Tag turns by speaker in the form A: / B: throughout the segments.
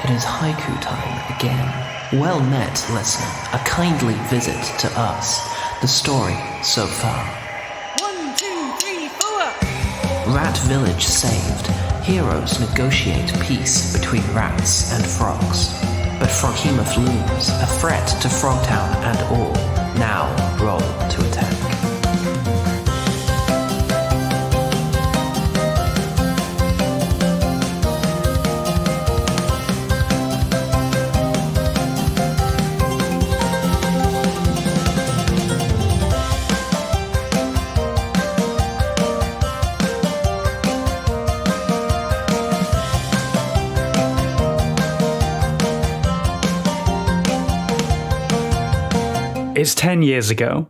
A: It is haiku time again. Well met, listener. A kindly visit to us. The story so far.
B: 1, 2, 3, 4.
A: Rat village saved. Heroes negotiate peace between rats and frogs. But Froghemoth looms, a threat to Frogtown and all. Now roll to attack.
C: It's 10 years ago,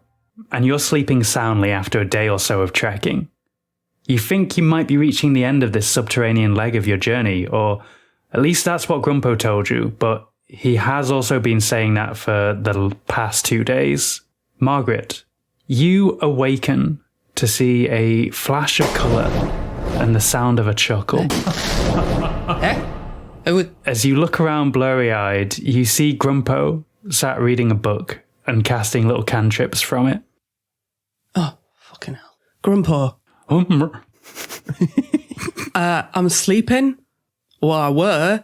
C: and you're sleeping soundly after a day or so of trekking. You think you might be reaching the end of this subterranean leg of your journey, or at least that's what Grumpo told you, but he has also been saying that for the past 2 days. Margaret, you awaken to see a flash of colour and the sound of a chuckle. As you look around blurry-eyed, you see Grumpo sat reading a book and casting little cantrips from it.
D: Oh, fucking hell. Grumpo. I'm sleeping. Well, I were.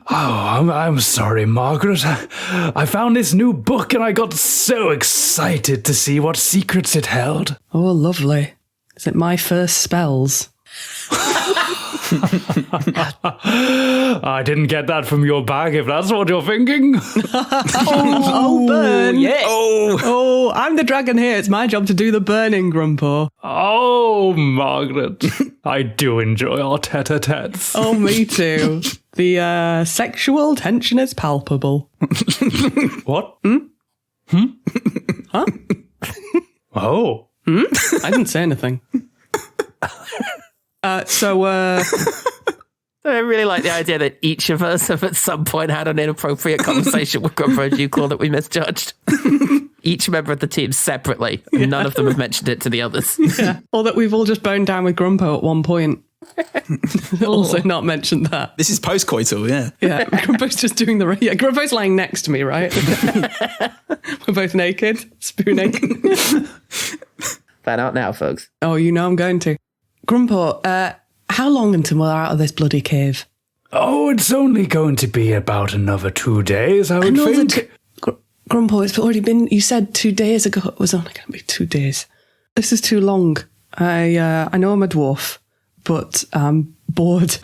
C: I'm sorry, Margaret. I found this new book and I got so excited to see what secrets it held.
D: Oh, lovely. Is it my first spells?
C: I didn't get that from your bag, if that's what you're thinking.
D: Burn.
C: Yeah.
D: Oh, I'm the dragon here. It's my job to do the burning, Grumpo.
C: Oh, Margaret. I do enjoy our tete-a-tetes.
D: Oh, me too. The sexual tension is palpable.
C: What?
D: Huh?
C: Oh.
D: I didn't say anything.
E: I really like the idea that each of us have at some point had an inappropriate conversation with Grumpo and Ducal that we misjudged. Each member of the team separately. None of them have mentioned it to the others.
D: Yeah. Or that we've all just boned down with Grumpo at one point. Also not mentioned that.
F: This is post-coital, yeah.
D: Yeah, Grumpo's just doing the... Yeah, Grumpo's lying next to me, right? We're both naked, spoon naked.
E: Fan out now, folks.
D: Oh, you know I'm going to. Grumpo, how long until we're out of this bloody cave?
C: Oh, it's only going to be about another 2 days, I would think.
D: Grumpo, it's already been... You said 2 days ago it was only going to be 2 days. This is too long. I know I'm a dwarf, but I'm bored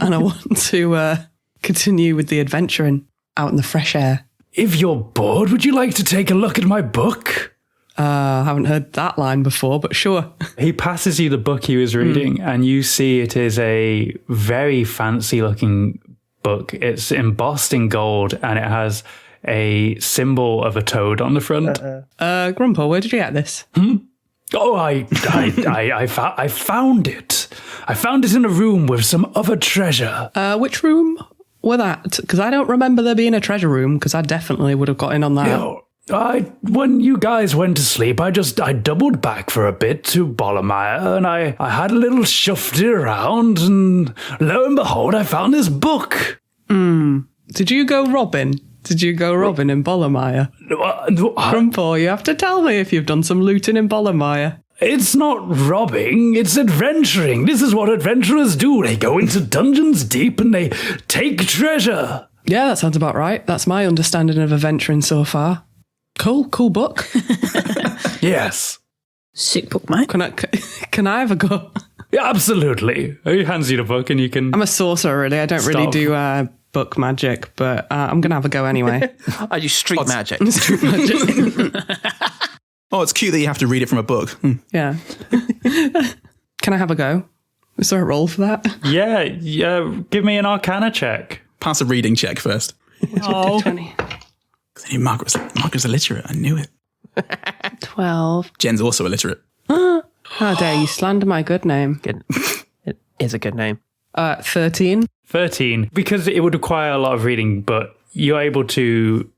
D: and I want to continue with the adventuring out in the fresh air.
C: If you're bored, would you like to take a look at my book?
D: I haven't heard that line before, but sure.
C: He passes you the book he was reading, and you see it is a very fancy-looking book. It's embossed in gold, and it has a symbol of a toad on the front.
D: Grumpo, where did you get this?
C: Oh, I found it. I found it in a room with some other treasure.
D: Which room were that? Because I don't remember there being a treasure room, because I definitely would have got in on that.
C: No. When you guys went to sleep, I doubled back for a bit to Bolomire, and I had a little shufty around, and lo and behold, I found this book.
D: Did you go robbing? Did you go robbing in Bolomire? Grumpo, you have to tell me if you've done some looting in Bolomire.
C: It's not robbing, it's adventuring. This is what adventurers do. They go into dungeons deep and they take treasure.
D: Yeah, that sounds about right. That's my understanding of adventuring so far. Cool book.
C: Yes.
B: Sick book, mate.
D: Can I have a go?
C: Yeah, absolutely. He hands you the book and you can...
D: I'm a sorcerer, really. I don't really do book magic, but I'm going to have a go anyway.
E: I do street magic.
D: Street magic.
F: Oh, it's cute that you have to read it from a book.
D: Yeah. Can I have a go? Is there a roll for that?
C: Yeah. Give me an Arcana check.
F: Pass a reading check first.
D: Oh. 20.
F: Margaret's illiterate. I knew it.
D: 12.
F: Jen's also illiterate.
D: How dare you slander my good name?
E: It is a good name.
D: 13.
C: 13. Because it would require a lot of reading, but you're able to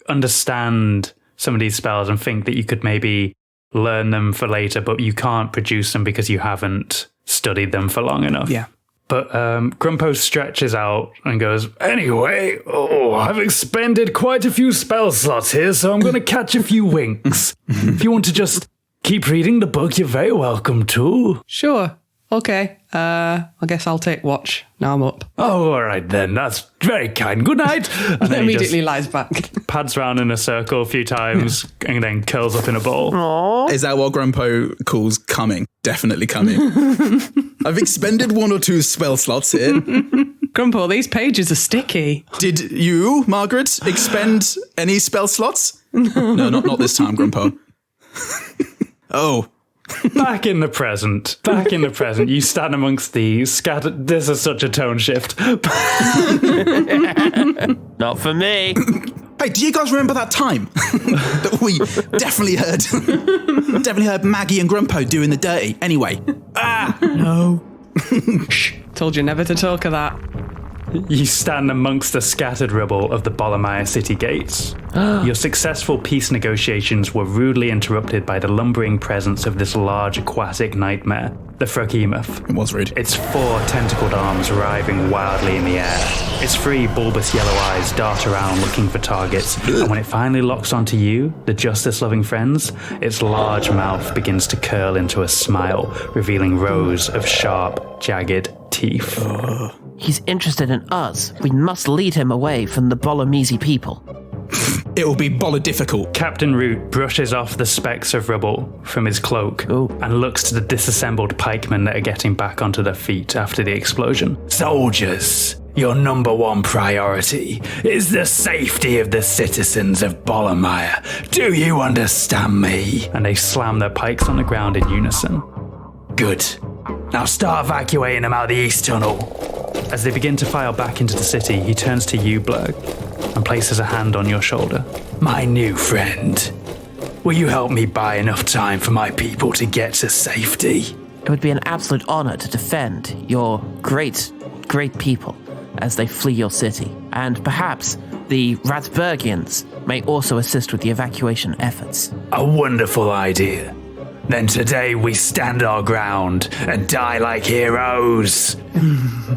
C: understand some of these spells and think that you could maybe learn them for later, but you can't produce them because you haven't studied them for long enough.
D: Yeah.
C: But Grumpo stretches out and goes, anyway, I've expended quite a few spell slots here, so I'm going to catch a few winks. If you want to just keep reading the book, you're very welcome to.
D: Sure. Okay. I guess I'll take watch. Now I'm up.
C: Oh, all right then. That's very kind. Good night. And then
D: Immediately lies back.
C: pads round in a circle a few times and then curls up in a ball.
E: Aww.
F: Is that what Grumpo calls coming? Definitely coming. I've expended 1 or 2 spell slots here.
D: Grumpo, these pages are sticky.
F: Did you, Margaret, expend any spell slots? No, not this time, Grumpo. Oh.
C: Back in the present. You stand amongst the scattered... This is such a tone shift.
E: Not for me.
F: Hey, do you guys remember that time that we definitely heard Maggie and Grumpo doing the dirty? Anyway. No.
D: Told you never to talk of that.
C: You stand amongst the scattered rubble of the Bolomire city gates. Your successful peace negotiations were rudely interrupted by the lumbering presence of this large aquatic nightmare, the Froghemoth.
F: It was rude.
C: Its 4 tentacled arms writhing wildly in the air. Its 3 bulbous yellow eyes dart around looking for targets, and when it finally locks onto you, the Justyce Loving Friends, its large mouth begins to curl into a smile, revealing rows of sharp, jagged teeth.
E: He's interested in us. We must lead him away from the Bolomire people.
F: It will be bolla difficult.
C: Captain Root brushes off the specks of rubble from his cloak and looks to the disassembled pikemen that are getting back onto their feet after the explosion. Soldiers, your number 1 priority is the safety of the citizens of Bolomire. Do you understand me? And they slam their pikes on the ground in unison. Good. Now start evacuating them out the east tunnel. As they begin to file back into the city, he turns to you, Bleurgh, and places a hand on your shoulder. My new friend, will you help me buy enough time for my people to get to safety?
E: It would be an absolute honor to defend your great people as they flee your city. And perhaps the Ratsburgians may also assist with the evacuation efforts.
C: A wonderful idea. Then today we stand our ground and die like heroes.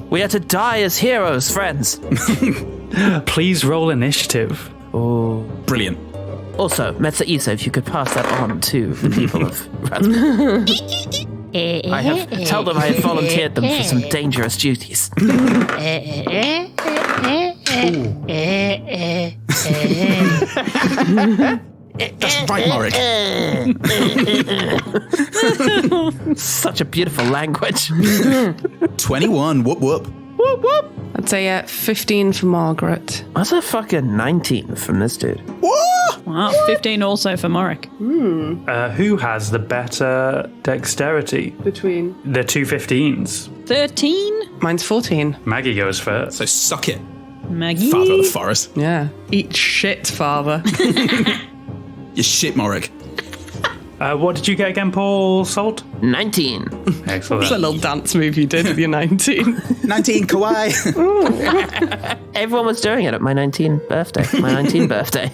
E: We are to die as heroes, friends.
C: Please roll initiative.
E: Oh,
F: Brilliant.
E: also, Metsa Isa, if you could pass that on to the people of Ratsburg. I have tell them I have volunteered them for some dangerous duties.
F: That's right, Morik.
E: Such a beautiful language.
F: 21, whoop whoop.
E: Whoop, whoop.
D: I'd say 15 for Margaret.
E: That's a fucking 19 from this dude.
F: What?
B: Wow, 15 also for Morik.
C: Who has the better dexterity?
D: Between?
C: The 2 15s.
B: 13?
D: Mine's 14.
C: Maggie goes first.
F: So suck it,
B: Maggie?
F: father of the forest.
D: Yeah. Eat shit, father.
F: You shit, Morik.
C: What did you get again, Paul Salt?
E: 19.
C: Excellent.
D: It's a little dance move you did with your 19.
F: 19, kawaii.
E: Everyone was doing it at my 19th birthday.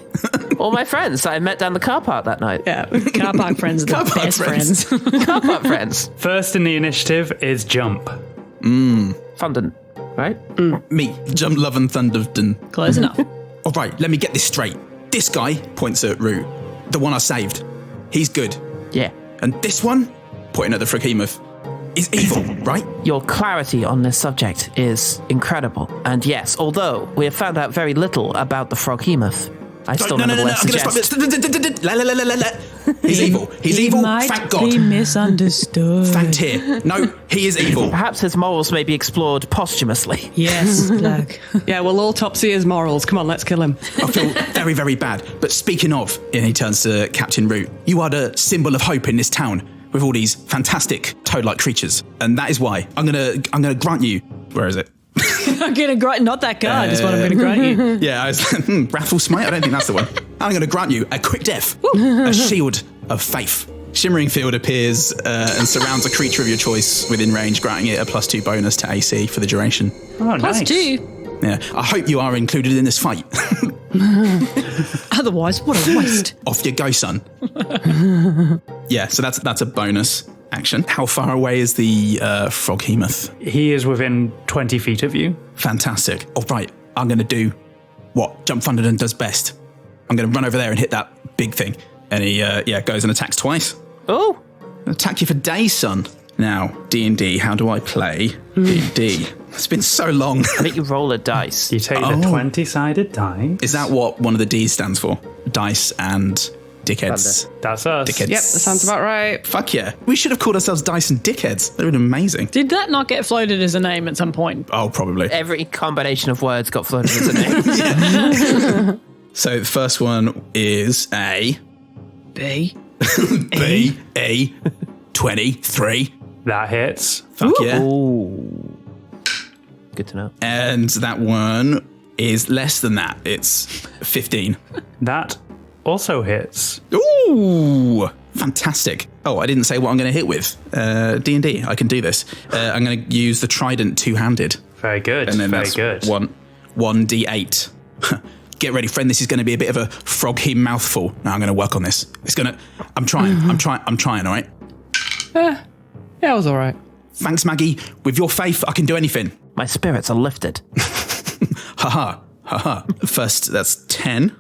E: All my friends I met down the car park that night.
D: Yeah.
B: Car park friends are the
F: Car park
B: best
F: friends.
B: friends.
E: Car park friends.
C: First in the initiative is Jump.
E: Fondant, right?
F: Me, Jump, Love and Thunderden.
B: Close enough.
F: All right, let me get this straight. This guy points at Root, the one I saved. He's good.
E: Yeah.
F: And this one, pointing at the Froghemoth, is evil, right?
E: Your clarity on this subject is incredible. And yes, although we have found out very little about the Froghemoth, I still nonetheless suggest...
F: He's evil. He's evil.
B: Might
F: Thank God.
B: be misunderstood.
F: Fact here. No, he is evil.
E: Perhaps his morals may be explored posthumously.
B: Yes, Bleurgh.
D: Yeah, we'll autopsy his morals. Come on, let's kill him.
F: I feel very, very bad. But speaking of, and he turns to Captain Root, you are the symbol of hope in this town with all these fantastic toad-like creatures. And that is why I'm gonna grant you... Where is it?
B: I'm going to grant... Not that card is what I'm going to grant you.
F: Yeah, I was Raffle Smite? I don't think that's the one. I'm going to grant you a quick death. A shield of faith. Shimmering field appears and surrounds a creature of your choice within range, granting it a +2 bonus to AC for the duration.
C: Oh, nice.
B: +2.
F: Yeah, I hope you are included in this fight.
B: Otherwise, what a waste.
F: Off you go, son. Yeah, so that's a bonus. action. How far away is the Froghemoth?
C: He is within 20 feet of you.
F: Fantastic. All right, I'm going to do what Jump Thunderdon does best. I'm going to run over there and hit that big thing. And he goes and attacks twice.
E: Oh.
F: Attack you for days, son. Now, D&D, how do I play D&D? It's been so long.
E: I think you roll a dice.
C: You take the 20-sided die.
F: Is that what one of the D's stands for? Dice and dickheads.
C: That's us.
F: Dickheads.
D: Yep, that sounds about right.
F: Fuck yeah. We should have called ourselves Dice and Dickheads. That would have been amazing.
B: Did that not get floated as a name at some point?
F: Oh, probably.
E: Every combination of words got floated as a name.
F: So the first one is a...
B: B.
F: B. A. 23.
C: That hits.
F: Fuck yeah.
E: Ooh. Good to know.
F: And that one is less than that. It's 15.
C: That also hits.
F: Ooh, fantastic. Oh, I didn't say what I'm going to hit with. D&D, I can do this. I'm going to use the trident two-handed.
C: Very good.
F: And then
C: Very
F: that's
C: good.
F: 1d8. Get ready, friend. This is going to be a bit of a Froghemoth mouthful. Now I'm going to work on this. I'm trying, all right?
D: Yeah, it was all right.
F: Thanks, Maggie. With your faith, I can do anything.
E: My spirits are lifted.
F: Haha. First, that's 10.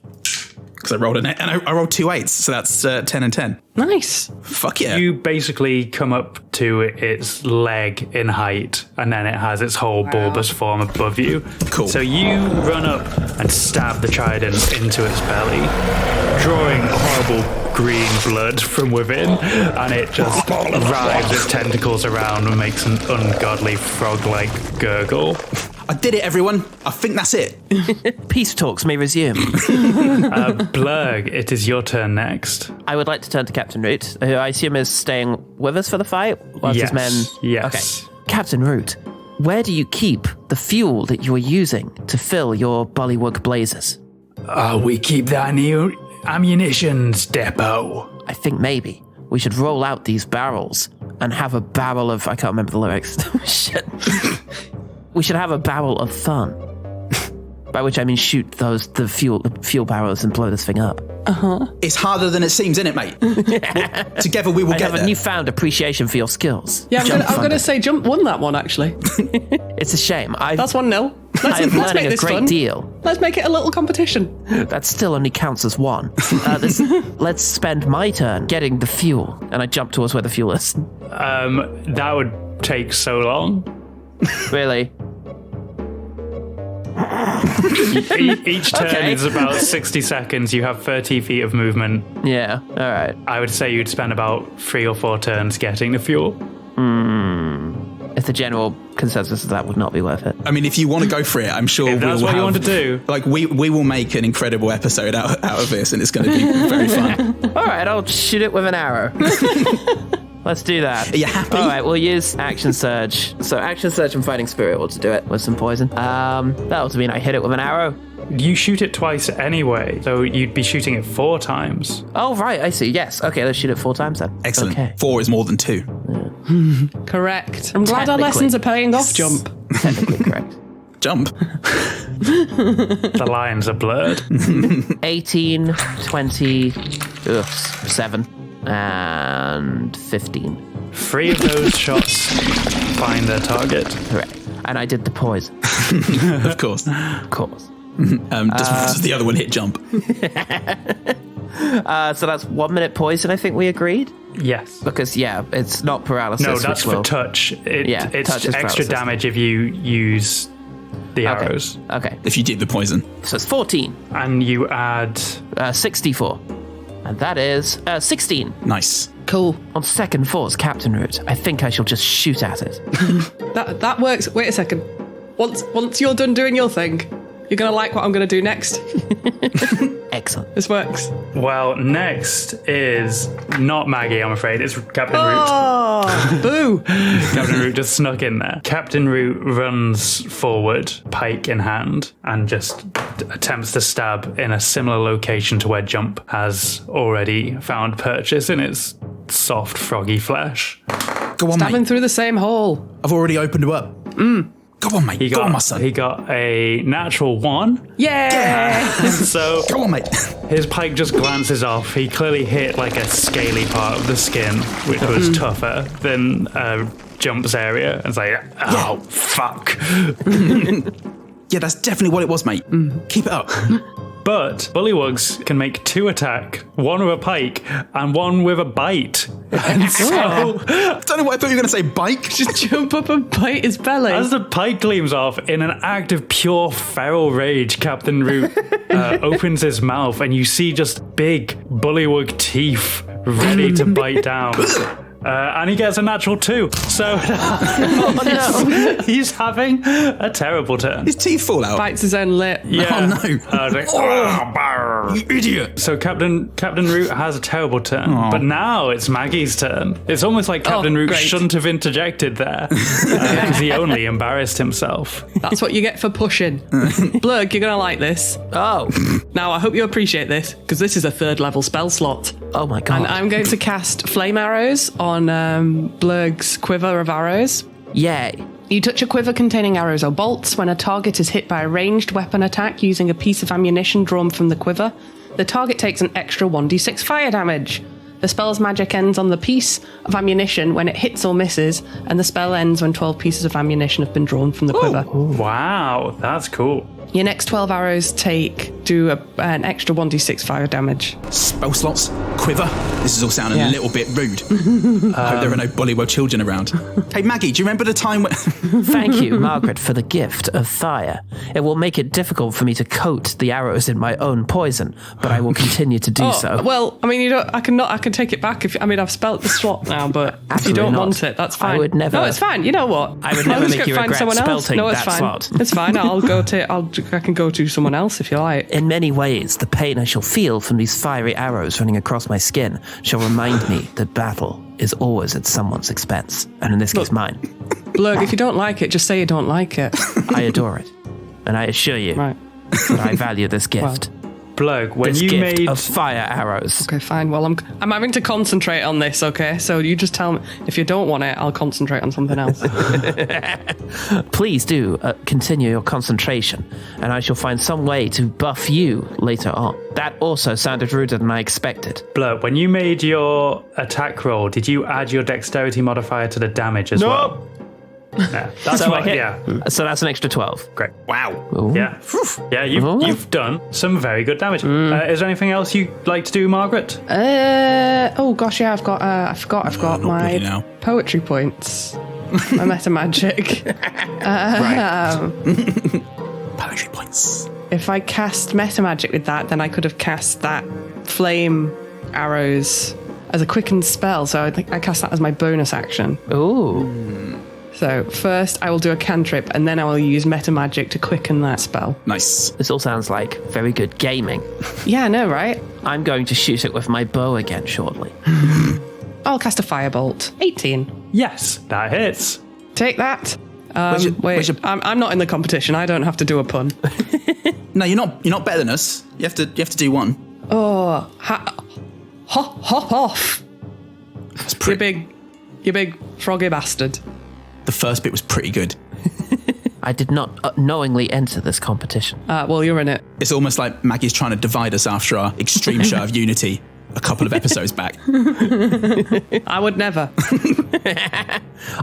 F: Because I rolled and I rolled 2 8s, so that's 10 and 10.
D: Nice.
F: Fuck yeah.
C: You basically come up to its leg in height, and then it has its whole bulbous form above you.
F: Cool.
C: So you run up and stab the trident into its belly, drawing horrible green blood from within, and it just writhes its tentacles around and makes an ungodly frog-like gurgle.
F: I did it, everyone. I think that's it.
E: Peace talks may resume.
C: Bleurgh, it is your turn next.
E: I would like to turn to Captain Root, who I assume is staying with us for the fight, whilst his men...
C: Yes.
E: Okay. Captain Root, where do you keep the fuel that you are using to fill your bullywug blazes?
C: We keep that in the ammunitions depot.
E: I think maybe we should roll out these barrels and have a barrel of... I can't remember the lyrics. Shit. We should have a barrel of fun. By which I mean shoot the fuel barrels and blow this thing up.
F: It's harder than it seems, isn't it, mate? Well, together we will
E: I
F: get
E: have
F: there.
E: a newfound appreciation for your skills.
D: Yeah, I'm going to say Jump won that one, actually.
E: It's a shame.
D: That's 1-0.
E: I am learning a great deal.
D: Let's make it a little competition.
E: That still only counts as one. Let's spend my turn getting the fuel. And I jump towards where the fuel is.
C: That would take so long.
E: Really?
C: Each turn is about 60 seconds. You have 30 feet of movement.
E: Yeah, all right.
C: I would say you'd spend about 3 or 4 turns getting the fuel.
E: If the general consensus is that would not be worth it.
F: I mean, if you want to go for it, I'm sure
C: If that's
F: we'll
C: what you
F: have,
C: want to do.
F: Like, we will make an incredible episode out of this, and it's going to be very fun.
E: All right, I'll shoot it with an arrow. Let's do that.
F: Are you happy?
E: All right, we'll use Action Surge. So Action Surge and Fighting Spirit will do it with some poison. That would mean I hit it with an arrow.
C: You shoot it twice anyway, so you'd be shooting it 4 times.
E: Oh, right, I see. Yes. Okay, let's shoot it 4 times then.
F: Excellent.
E: Okay.
F: 4 is more than 2.
D: Correct. I'm glad our
E: Technically.
D: lessons are paying off, Jump.
E: Technically correct.
F: Jump.
C: The lines are blurred.
E: 18, 20, 7, and 15.
C: 3 of those shots find their target.
E: Correct. And I did the poison.
F: Of course.
E: Of course.
F: Does the other one hit Jump?
E: So that's 1 minute poison, I think we agreed?
C: Yes.
E: Because, yeah, it's not paralysis.
C: No, that's
E: which
C: for
E: will...
C: touch. It's
E: touch is
C: extra
E: paralysis.
C: damage if you use the
E: Okay.
C: arrows.
E: Okay.
F: If you did the poison.
E: So it's 14.
C: And you add...
E: 64. And that is 16.
F: Nice.
D: Cool.
E: On second thoughts, Captain Root, I think I shall just shoot at it.
D: That works. Wait a second. Once you're done doing your thing, you're going to like what I'm going to do next.
E: Excellent.
D: This works.
C: Well, next is not Maggie, I'm afraid. It's Captain Root.
D: Oh, boo.
C: Captain Root just snuck in there. Captain Root runs forward, pike in hand, and just attempts to stab in a similar location to where Jump has already found purchase in its soft, froggy flesh.
F: Go on,
D: Stabbing
F: mate.
D: through the same hole.
F: I've already opened it up. Go on, mate. Go on, my son.
C: He got a natural 1.
D: Yeah.
C: So
F: Go on, mate.
C: his pike just glances off. He clearly hit like a scaly part of the skin, which was tougher than Jump's area. And it's like, oh, fuck.
F: Yeah, that's definitely what it was, mate. Keep it up.
C: But bullywugs can make 2 attack, 1 with a pike and 1 with a bite. And so,
F: I don't know what I thought you were going to say. Bike?
D: Just jump up and bite his belly.
C: as the pike gleams off, in an act of pure feral rage, Captain Root opens his mouth and you see just big bullywug teeth ready to bite down. And he gets a natural 2. So he's having a terrible turn.
F: His teeth fall out.
D: Bites his own lip.
C: Yeah.
F: Oh, no.
C: I was like,
F: You idiot.
C: So Captain Root has a terrible turn, but now it's Maggie's turn. It's almost like Captain Root
D: great.
C: shouldn't have interjected there because he only embarrassed himself.
D: That's what you get for pushing. Bleurgh, you're going to like this.
E: Oh.
D: Now, I hope you appreciate this, because this is a 3rd level spell slot.
E: Oh my god.
D: And I'm going to cast flame arrows on Bleurgh's quiver of arrows.
E: Yay.
D: You touch a quiver containing arrows or bolts. When a target is hit by a ranged weapon attack using a piece of ammunition drawn from the quiver, the target takes an extra 1d6 fire damage. The spell's magic ends on the piece of ammunition when it hits or misses, and the spell ends when 12 pieces of ammunition have been drawn from the quiver.
C: Wow, that's cool.
D: Your next 12 arrows do an extra 1d6 fire damage.
F: Spell slots, quiver. This is all sounding a little bit rude. I hope there are no bullywug children around. Hey, Maggie, do you remember the time when...
E: Thank you, Margaret, for the gift of fire. It will make it difficult for me to coat the arrows in my own poison, but I will continue to do so.
D: Well, I mean, you don't. I can take it back. I've spelt the slot now, but if you don't
E: not.
D: want it, that's fine.
E: I would never.
D: No, it's fine. You know what?
E: I would never make you regret spelting
D: No, it's
E: that
D: fine.
E: slot.
D: It's fine. I can go to someone else if you like.
E: In many ways, the pain I shall feel from these fiery arrows running across my skin shall remind me that battle is always at someone's expense, and in this case, mine.
D: Bleurgh, if you don't like it, just say you don't like it.
E: I adore it, and I assure you
D: Right.
E: that I value this gift.
C: Bleurgh, when
E: This
C: you
E: gift
C: made...
E: of fire arrows.
D: Okay, fine. Well, I'm having to concentrate on this. Okay, so you just tell me if you don't want it. I'll concentrate on something else.
E: Please do continue your concentration, and I shall find some way to buff you later on. That also sounded ruder than I expected.
C: Bleurgh, when you made your attack roll, did you add your dexterity modifier to the damage as well? Yeah, that's
E: So I
C: what,
E: hit.
C: yeah.
E: So that's an extra 12.
C: Great.
F: Wow.
E: Ooh.
C: Yeah. Yeah, you've done some very good damage. Is there anything else you'd like to do, Margaret?
D: Oh gosh, yeah. I've got. I forgot. I've got
F: not
D: my
F: bloody now.
D: poetry points. My meta magic.
F: Poetry points.
D: If I cast meta magic with that, then I could have cast that flame arrows as a quickened spell. So I think I cast that as my bonus action.
E: Ooh.
D: So first I will do a cantrip, and then I will use meta magic to quicken that spell.
F: Nice.
E: This all sounds like very good gaming.
D: Yeah, I know, right?
E: I'm going to shoot it with my bow again shortly.
D: I'll cast a firebolt. 18.
C: Yes, that hits.
D: Take that.
F: where's your-
D: I'm not in the competition. I don't have to do a pun.
F: No, you're not better than us. You have to do one.
D: Oh, hop off,
F: That's
D: you
F: pretty.
D: big froggy bastard.
F: The first bit was pretty good.
E: I did not knowingly enter this competition.
D: Well, you're in it.
F: It's almost like Maggie's trying to divide us after our extreme show of unity a couple of episodes back.
D: I would never.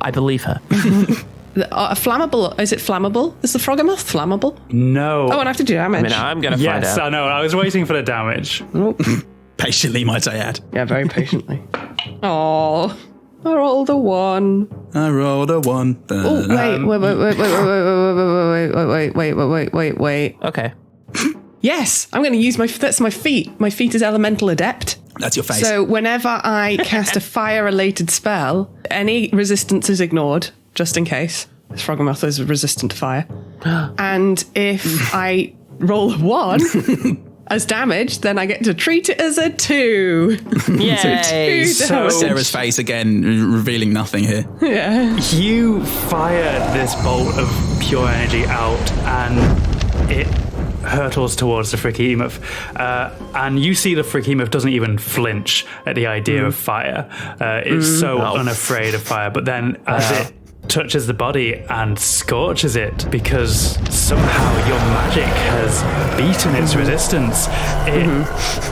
E: I believe her.
D: Flammable. Is it flammable? Is the Froghemoth flammable?
C: No.
D: Oh, and I have to do damage.
E: I mean, I'm going to find
C: Yes,
E: out.
C: I know. I was waiting for the damage.
F: Patiently, might I add.
D: Yeah, very patiently. Oh, I rolled a 1.
F: I rolled a 1.
D: Oh, wait.
E: Okay.
D: Yes, I'm going to use that's my feat. My feat is Elemental Adept.
F: That's your face.
D: So whenever I cast a fire-related spell, any resistance is ignored, just in case. This Froghemoth is resistant to fire. And if I roll a 1 as damage, then I get to treat it as a 2.
E: Yay!
C: So-
F: Sarah's face again, revealing nothing here.
D: Yeah.
C: You fire this bolt of pure energy out, and it hurtles towards the Froghemoth. And you see the Froghemoth doesn't even flinch at the idea of fire. It's so unafraid of fire. But then as it touches the body and scorches it because somehow your magic has beaten its resistance. It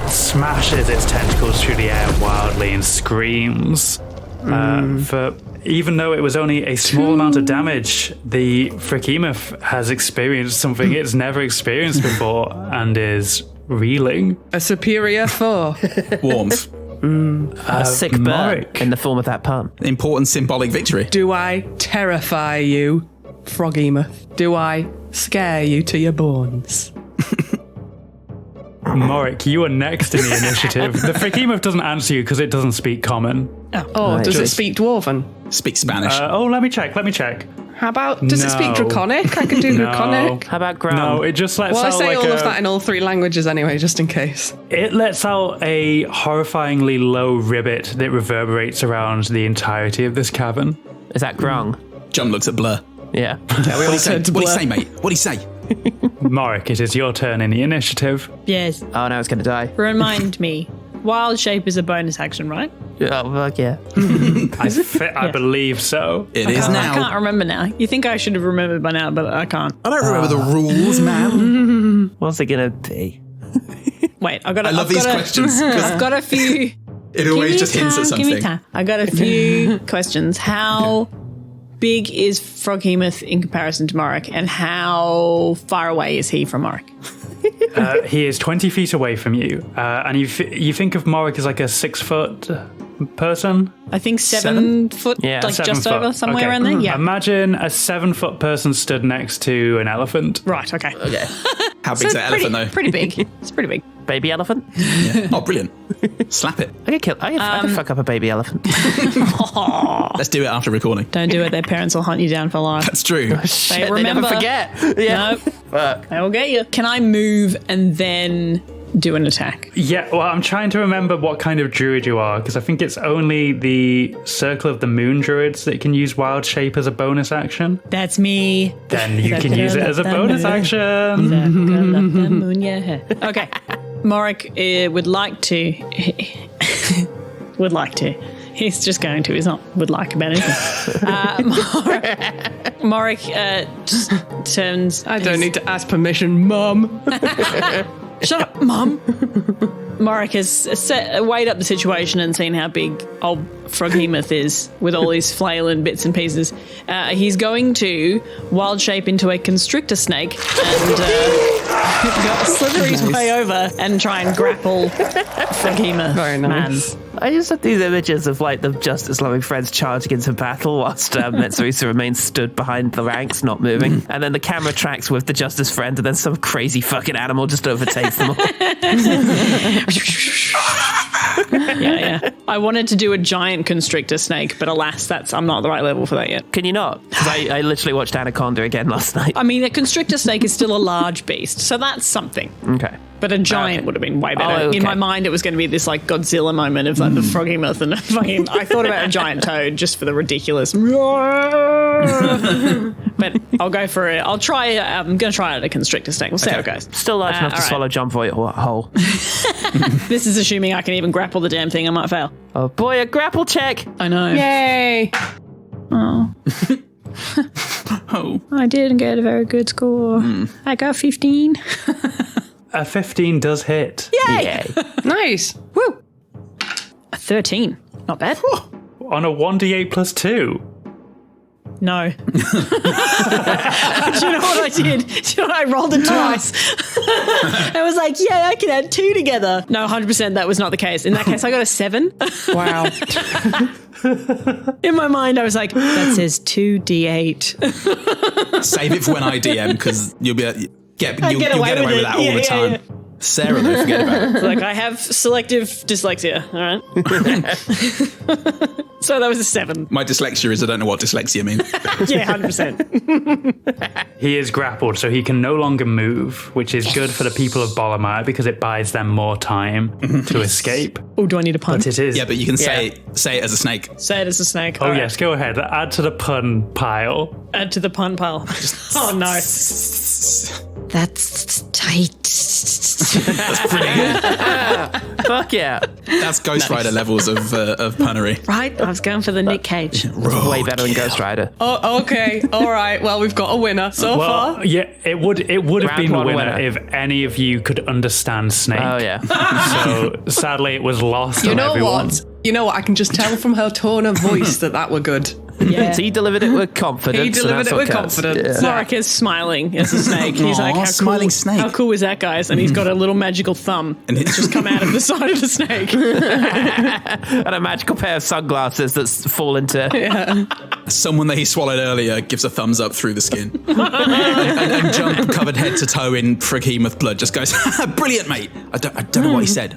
C: smashes its tentacles through the air wildly and screams. For even though it was only a small amount of damage, the Froghemoth has experienced something it's never experienced before and is reeling.
D: A superior foe.
F: Warmth.
E: A sick burn
C: Morik.
E: in the form of that pun.
F: Important symbolic victory.
D: Do I terrify you, Froghemoth? Do I scare you to your bones?
C: Morik, you are next in the initiative. The Froghemoth doesn't answer you because it doesn't speak common.
D: Oh, does it speak Dwarven?
F: Speak Spanish.
C: Let me check.
D: How about, does it speak
C: No.
D: Draconic? I could do
C: No.
D: Draconic.
E: How about Graham?
C: No, it just lets
D: Well, I
C: out
D: say
C: like
D: all of that in all three languages anyway, just in case.
C: It lets out a horrifyingly low ribbit that reverberates around the entirety of this cavern.
E: Is that Grung?
F: John looks at Blur.
E: Yeah.
F: What do you say? What do you say, mate? What do you say?
C: Morik, it is your turn in the initiative.
B: Yes.
E: Oh, no, it's going to die.
B: Remind me. Wild shape is a bonus action, right?
E: Oh, fuck yeah.
C: I believe so.
F: It is
B: I
F: now.
B: can't remember now. You think I should have remembered by now, but I can't.
F: I don't remember the rules, man.
E: What's it going to be?
B: Wait, I
F: love these questions. 'Cause
B: I've got a few.
F: it always just hints at
B: Give me
F: something.
B: time. I got a few questions. How big is Froghemoth in comparison to Morik, and how far away is he from Morik?
C: He is 20 feet away from you, and you think of Morik as like a 6 foot person?
B: I think 7 foot,
E: Yeah,
B: like
C: 7
B: just
C: foot.
B: over, somewhere
C: Okay.
B: around there. Yeah.
C: Imagine a 7 foot person stood next to an elephant.
B: Right. Okay.
F: How big's that elephant, though?
B: Pretty big. It's pretty big.
E: Baby elephant?
F: Oh, brilliant. Slap it.
E: I could fuck up a baby elephant.
F: Let's do it after recording.
B: Don't do it. Their parents will hunt you down for life.
F: That's true.
B: They
E: They
B: remember.
E: never forget. Yeah.
B: No,
E: Fuck.
B: they will get you. Can I move and then do an attack?
C: Yeah, well, I'm trying to remember what kind of druid you are, because I think it's only the Circle of the Moon druids that can use Wild Shape as a bonus action.
B: That's me.
C: Then you can use it as a bonus action.
B: Okay. Morik would like to. Would like to. He's just going to. He's not would like about anything. Morik just turns.
D: I don't need to ask permission, Mum.
B: Shut up, Mum. Morik has weighed up the situation and seen how big old Froghemoth is with all his flail and bits and pieces. He's going to wild shape into a constrictor snake and slither his way over and try and grapple Froghemoth.
D: Very nice.
B: Man.
E: I just have these images of like the Justyce Loving Friends charging into battle whilst Metsuisa remains stood behind the ranks, not moving. And then the camera tracks with the Justice Friend, and then some crazy fucking animal just overtakes them all.
B: Yeah. I wanted to do a giant constrictor snake, but alas, I'm not at the right level for that yet.
E: Can you not? Because I literally watched Anaconda again last night.
B: I mean, a constrictor snake is still a large beast, so that's something.
E: Okay.
B: But a giant
E: Okay.
B: would have been way better.
E: Oh, okay.
B: In my mind, it was going to be this like Godzilla moment of like the Froghemoth and fucking. I thought about a giant toad just for the ridiculous. But I'll go for it. I'll try. I'm going to try it at a constrictor snake. We'll see how it goes.
E: Still large enough to
B: all right.
E: swallow John Voight whole.
B: This is assuming I can even grapple the damn thing. I might fail.
E: Oh boy, a grapple check!
B: I know.
D: Yay.
B: Oh,
F: Oh.
B: I didn't get a very good score. I got 15.
C: A 15 does hit.
E: Yay!
D: Nice.
B: Woo! A 13. Not bad.
C: On a 1d8 plus 2.
B: No. Do you know what I did? Do you know what? I rolled it twice. I was like, yeah, I can add 2 together. No, 100% that was not the case. In that case, I got a 7.
D: Wow.
B: In my mind, I was like, that says 2d8.
F: Save it for when I DM, because you'll get away with that all
B: Yeah,
F: the time.
B: yeah.
F: Sarah, though, forget about it.
B: Like, I have selective dyslexia, all right? So that was a 7.
F: My dyslexia is I don't know what dyslexia means.
B: Yeah, 100%.
C: He is grappled, so he can no longer move, which is good for the people of Bolomire because it buys them more time to escape.
B: Oh, do I need a pun?
C: But it is.
F: Yeah, but you can say it as a snake.
B: Say it as a snake.
C: Oh,
B: All right.
C: yes, go ahead. Add to the pun pile.
B: Add to the pun pile. Oh, no. That's tight.
F: That's pretty good.
E: Fuck yeah.
F: That's Ghost Rider levels of punnery.
B: Right? I was going for the Nick Cage.
E: Way better than Ghost Rider.
D: Oh, okay. All right. Well, we've got a winner so far.
C: Yeah, it would have
E: Round
C: been the
E: one
C: winner if any of you could understand Snake.
E: Oh, yeah.
C: So sadly, it was lost on everyone.
D: You know what? I can just tell from her tone of voice that were good.
B: Yeah.
E: So he delivered it with confidence.
D: He delivered
E: and that's
D: it
E: what
D: with
E: counts.
D: confidence.
E: Yeah.
B: Mark is smiling as a snake. He's like,
F: Aw,
B: how
F: smiling
B: cool,
F: snake.
B: How cool is that, guys? And he's got a little magical thumb. And it's just come out of the side of the snake.
E: And a magical pair of sunglasses that's fall into...
F: Someone that he swallowed earlier gives a thumbs up through the skin. and Jump, covered head to toe in Froghemoth blood, just goes, brilliant, mate. I don't know what he said.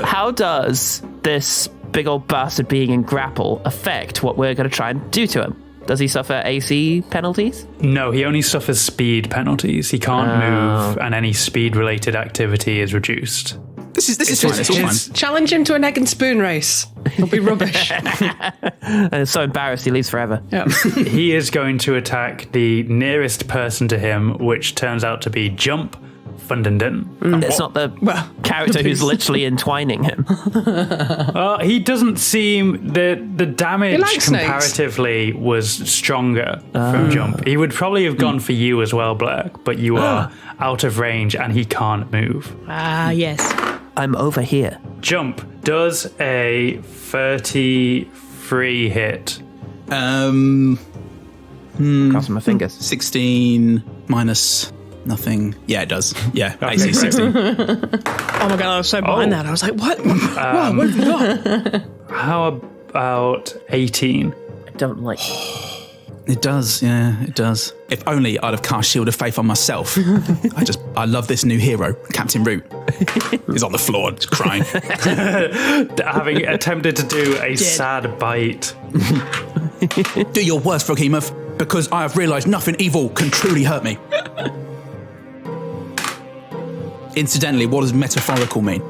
E: How does this big old bastard being in grapple affect what we're going to try and do to him? Does he suffer AC penalties?
C: No, he only suffers speed penalties. He can't move, and any speed-related activity is reduced.
F: This is fine. It's all fine.
D: Challenge him to an egg and spoon race. It'll be rubbish.
E: And it's so embarrassed he leaves forever.
D: Yeah.
C: He is going to attack the nearest person to him, which turns out to be Jump Fundenden.
E: It's not the character who's literally entwining him.
C: He doesn't seem... The damage
D: likes snakes.
C: comparatively was stronger from Jump. He would probably have gone for you as well, Bleurgh, but you are out of range and he can't move.
B: Yes.
E: I'm over here.
C: Jump does a 33 hit.
E: Crossing my fingers.
F: 16 minus nothing. Yeah, it does. Yeah, AC 16.
B: Oh my God, I was so behind that. I was like, what? Whoa, what have you got?
C: How about 18?
E: I don't like...
F: It does, yeah, it does. If only I'd have cast Shield of Faith on myself. I love this new hero, Captain Root. He's on the floor, just crying.
C: Having attempted to do a sad bite.
F: Do your worst, Froghemoth, because I have realised nothing evil can truly hurt me. Incidentally, what does metaphorical mean?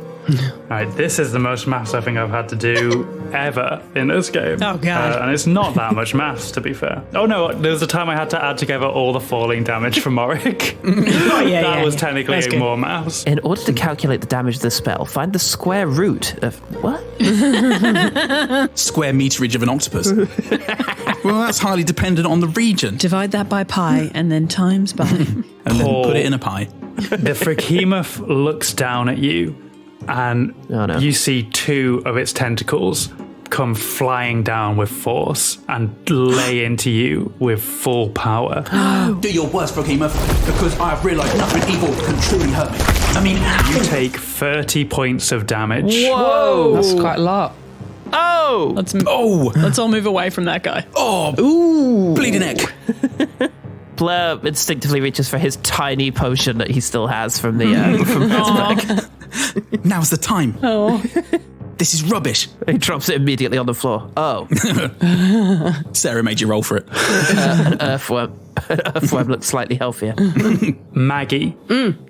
C: Right, this is the most maths I think I've had to do ever in this game.
B: Oh, God.
C: And it's not that much maths, to be fair. Oh, no, there was a time I had to add together all the falling damage for Morik. That was technically more maths.
E: In order to calculate the damage of the spell, find the square root of... What?
F: Square meterage of an octopus. Well, that's highly dependent on the region.
B: Divide that by pi and then times by.
F: And then put it in a pie.
C: The Froghemoth looks down at you, and you see two of its tentacles come flying down with force and lay into you with full power.
F: Do your worst, Froghemoth, because I have realised nothing evil can truly hurt me. I mean,
C: You take 30 points of damage.
E: Whoa!
D: That's quite a lot.
E: Oh!
B: Let's all move away from that guy.
F: Oh! Ooh! Bleeding neck.
E: Bleurgh instinctively reaches for his tiny potion that he still has from the from his bag.
F: Now's the time.
B: Oh.
F: This is rubbish.
E: He drops it immediately on the floor. Oh.
F: Sarah made you roll for it.
E: An earthworm. An earthworm looks slightly healthier.
C: Maggie,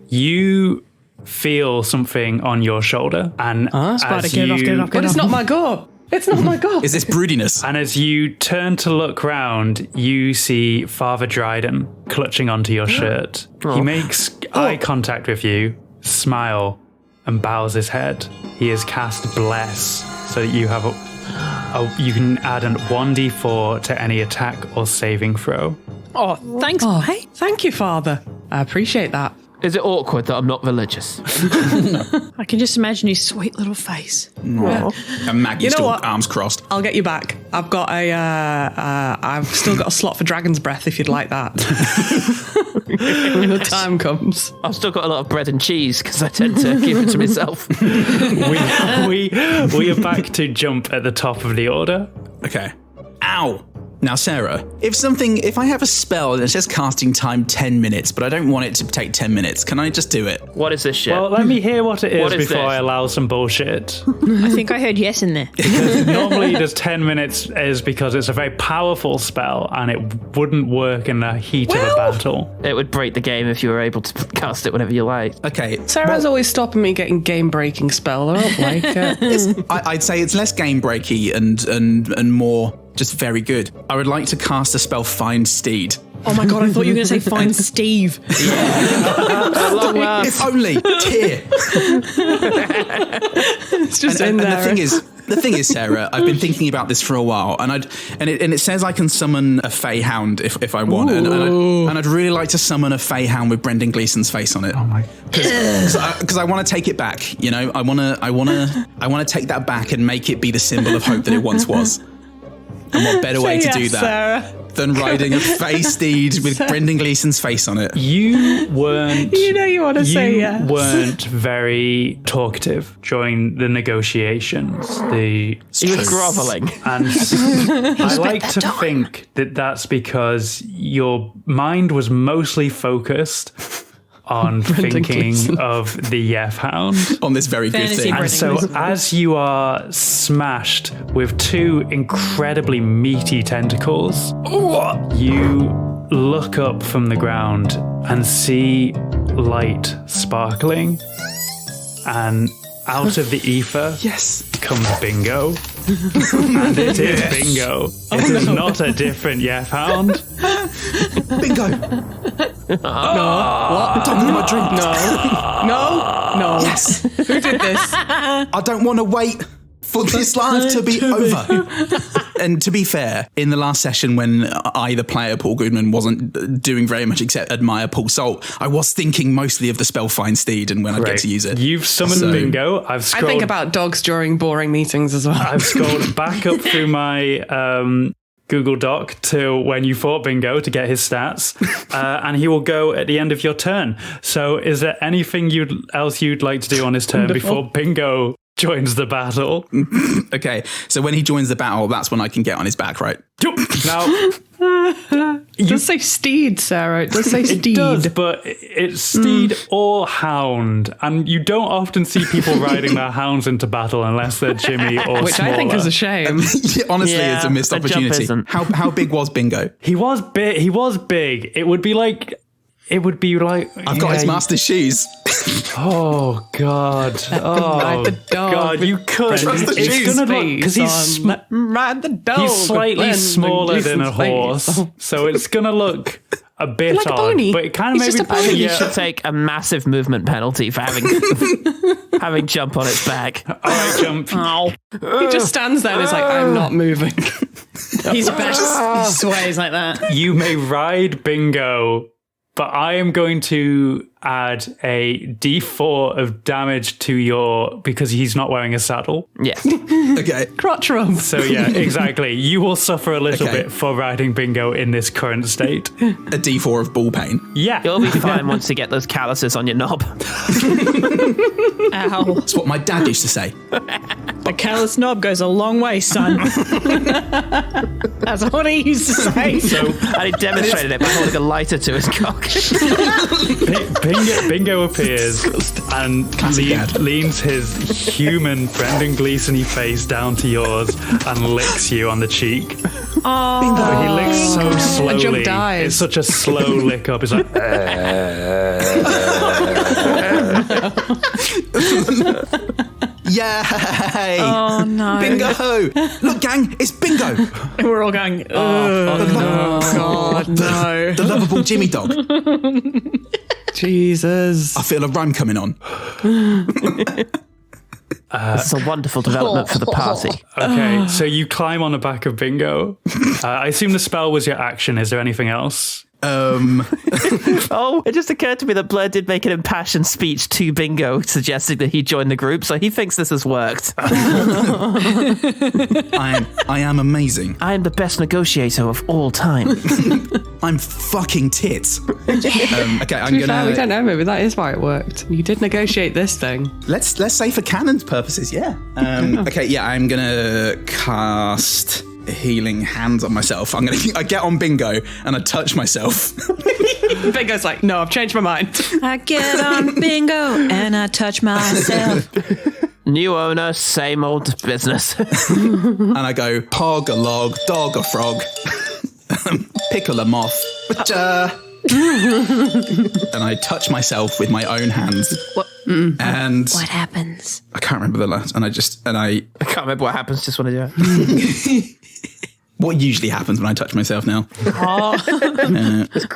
C: you feel something on your shoulder, and
B: Spider, get it off.
D: But it's not my go. It's not my go.
F: Is this broodiness?
C: And as you turn to look round, you see Father Dryden clutching onto your shirt. He makes eye contact with you, smile, and bows his head. He has cast Bless, so that you have you can add an 1d4 to any attack or saving throw.
B: Oh, thanks, mate.
D: Thank you, Father. I appreciate that.
E: Is it awkward that I'm not religious?
B: I can just imagine his sweet little face.
F: And Maggie's
D: You know
F: still
D: what?
F: arms crossed.
D: I'll get you back. I've got I've still got a slot for Dragon's Breath if you'd like that. When the time comes.
E: I've still got a lot of bread and cheese because I tend to give it to myself.
C: we are back to Jump at the top of the order.
F: Okay. Ow! Now, Sarah, if I have a spell and it says casting time 10 minutes, but I don't want it to take 10 minutes, can I just do it?
E: What is this shit?
C: Well, let me hear what it is
E: What is
C: before
E: this?
C: I allow some bullshit.
B: I think I heard yes in there.
C: Normally, there's 10 minutes is because it's a very powerful spell and it wouldn't work in the heat of a battle.
E: It would break the game if you were able to cast it whenever you like.
F: Okay.
D: Sarah's always stopping me getting game-breaking spell. I don't like it.
F: I'd say it's less game-breaky and more just very good. I would like to cast a spell Find Steed.
B: Oh my god, I thought you were going to say find Steve.
F: If only. Tear.
D: It's just in
F: And
D: there.
F: the thing is, Sarah, I've been thinking about this for a while, and it says I can summon a Fey Hound if I want, and I'd really like to summon a Fey Hound with Brendan Gleeson's face on it. Oh my! Because I want to take it back. You know, I want to take that back and make it be the symbol of hope that it once was. And what better way to do that
B: Sarah.
F: than riding a Fey steed with Brendan Gleeson's face on it?
C: You weren't.
B: You know you want to say yes.
C: weren't very talkative during the negotiations.
E: He was groveling.
C: And I like to think that that's because your mind was mostly focused on thinking
D: Gleeson.
C: of the Yef Hound.
F: On this very good
B: Fantasy
F: thing.
C: And so as you are smashed with two incredibly meaty tentacles, you look up from the ground and see light sparkling. And out of the ether comes Bingo. And it is Bingo. It is not a different Yef Hound.
F: Bingo!
D: What?
F: Don't ruin my drink.
D: No.
F: Yes.
D: Who did this?
F: I don't want to wait for this life to be over. And to be fair, in the last session when I, the player, Paul Goodman, wasn't doing very much except admire Paul Salt, I was thinking mostly of the spell Find Steed and when I'd get to use it.
C: You've summoned Bingo.
D: I think about dogs during boring meetings as well.
C: I've scrolled back up through my Google Doc to when you fought Bingo to get his stats, and he will go at the end of your turn. So is there anything else you'd like to do on his turn before Bingo joins the battle?
F: Okay, so when he joins the battle, that's when I can get on his back, right?
C: Now,
D: It does say steed, Sarah. It does say steed.
C: it does, but it's steed or hound, and you don't often see people riding their hounds into battle unless they're Jimmy or
D: Which
C: smaller.
D: I think is a shame.
F: Honestly,
E: Yeah,
F: it's a missed
E: the jump
F: opportunity.
E: isn't.
F: How big was Bingo?
C: He was big. He was big. It would be like.
F: I've got his master's shoes.
C: Oh God! Oh
D: Ride the dog
C: God!
D: with
C: You could.
F: Trust the
C: It's
F: shoes.
C: gonna look because he's
D: Ride the dog.
C: he's slightly
D: with
C: smaller
D: Brendan
C: than a
D: Gleeson's
C: horse,
D: face.
C: so it's gonna look a bit
D: Like a
C: odd.
D: pony.
C: But it kind of
D: He's
C: maybe
D: just a pony.
E: You
C: yeah.
E: should take a massive movement penalty for having jump on its back.
C: All right, jump.
D: He just stands there and is like, I'm not moving.
B: He's best. He sways like that.
C: You may ride Bingo, but I am going to add a D4 of damage to because he's not wearing a saddle.
E: Yeah.
F: Okay.
D: Crotch rub.
C: So yeah, exactly. You will suffer a little
F: Okay.
C: bit for riding Bingo in this current state.
F: A D4 of ball pain.
C: Yeah.
E: You'll be fine once you get those calluses on your knob.
B: Ow.
F: That's what my dad used to say.
B: A callous knob goes a long way, son. That's what he used to say.
E: And he demonstrated it by holding a lighter to his cock.
C: Bingo appears and leans his human Brendan Gleeson-y face down to yours and licks you on the cheek. But he licks so slowly.
D: Jump dies.
C: It's such a slow lick up. It's like,
F: Yay!
B: Oh no.
F: Bingo! Look, gang, it's Bingo!
B: We're all going, oh God, no.
F: The lovable Jimmy dog.
D: Jesus.
F: I feel a rhyme coming on.
E: It's a wonderful development for the party.
C: okay, so you climb on the back of Bingo. I assume the spell was your action. Is there anything else?
E: Oh, it just occurred to me that Blur did make an impassioned speech to Bingo suggesting that he join the group, so he thinks this has worked.
F: I am amazing.
E: I am the best negotiator of all time.
F: I'm fucking tits. Okay, I'm
D: To be fair, we
F: gonna
D: don't know. Maybe that is why it worked. You did negotiate this thing.
F: let's say for canon's purposes, yeah. Okay, yeah, I'm gonna cast healing hands on myself. I get on Bingo and I touch myself.
D: Bingo's like, no, I've changed my mind.
B: I get on Bingo and I touch myself.
E: New owner, same old business.
F: And I go, hog a log, dog a frog, pickle a moth. And I touch myself with my own hands. And
B: What happens?
F: I can't remember the last. And I
E: I can't remember what happens, just want to do it.
F: What usually happens when I touch myself now?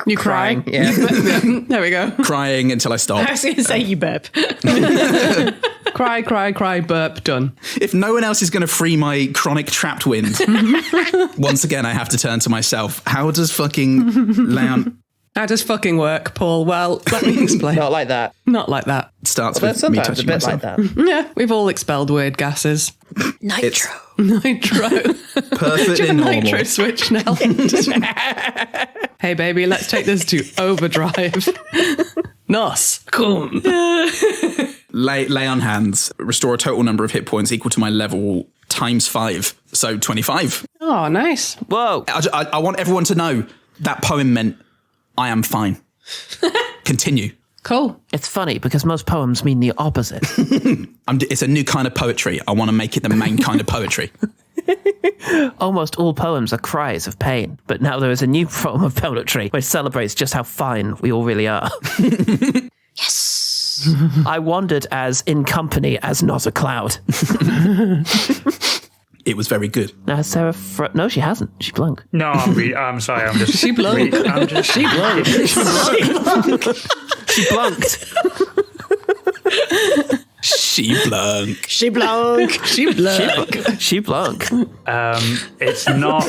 D: You cry?
E: Yeah.
D: There we go.
F: Crying until I stop.
B: I was going to say you burp.
D: Cry, burp, done.
F: If no one else is going to free my chronic trapped wind, once again I have to turn to myself. How does fucking Leon...
D: How does fucking work, Paul? Well, let me explain.
E: Not like that.
D: Not like that.
F: starts
E: But
F: with me
E: sometimes a
F: touching
E: bit
F: myself.
E: like that.
D: Yeah, we've all expelled weird gases.
B: Nitro.
D: Nitro.
F: Perfectly
D: Do a
F: normal.
D: nitro switch now. Hey, baby, let's take this to overdrive. Nos. Come.
F: Lay on hands. Restore a total number of hit points equal to my level times 5. So 25.
D: Oh, nice.
E: Whoa.
F: I want everyone to know that poem meant I am fine. Continue.
D: Cool.
E: It's funny because most poems mean the opposite.
F: It's a new kind of poetry. I want to make it the main kind of poetry.
E: Almost all poems are cries of pain, but now there is a new form of poetry which celebrates just how fine we all really are.
B: Yes.
E: I wandered as in company as not a cloud.
F: It was very good.
E: Now, Sarah... no, she hasn't. She blunk.
C: No, I'm sorry. I'm just.
D: She blunked.
C: I'm just.
D: She blunked.
E: She blunked.
F: She blunk.
B: She blunk.
D: She blunked.
E: She blunk.
C: It's not.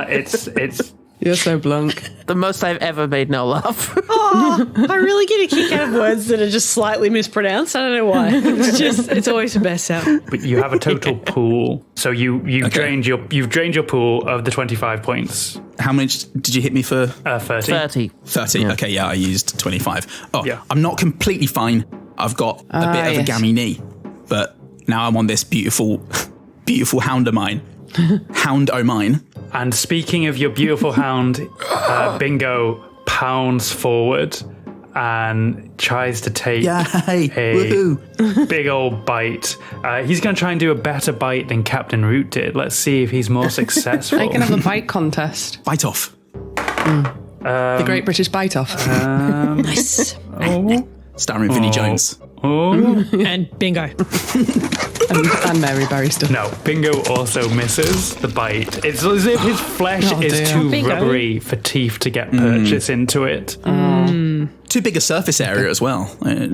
C: It's.
D: You're so blunk.
E: The most I've ever made Nell laugh.
B: I really get a kick out of words that are just slightly mispronounced. I don't know why. It's always the best sound.
C: But you have a total pool. So you've drained your pool of the 25 points.
F: How much did you hit me for?
C: 30.
E: 30.
F: 30.
E: Yeah.
F: Okay, yeah, I used 25. Oh,
C: Yeah.
F: I'm not completely fine. I've got a bit of a gammy knee, but now I'm on this beautiful, beautiful hound of mine. Hound o' mine.
C: And speaking of your beautiful hound, Bingo pounds forward and tries to take
F: Yay!
C: a
F: Woohoo!
C: big old bite. He's going to try and do a better bite than Captain Root did. Let's see if he's more successful.
D: I can have a bite contest.
F: Bite off.
D: The Great British Bite Off.
B: Nice.
F: Starring Vinnie Jones.
C: Oh,
B: And bingo.
D: and Mary Barrister.
C: no. Bingo also misses the bite. It's as if his flesh
D: Oh,
C: is
D: dear.
C: too
B: Bingo.
C: rubbery for teeth to get purchase into it.
F: Too big a surface area as well.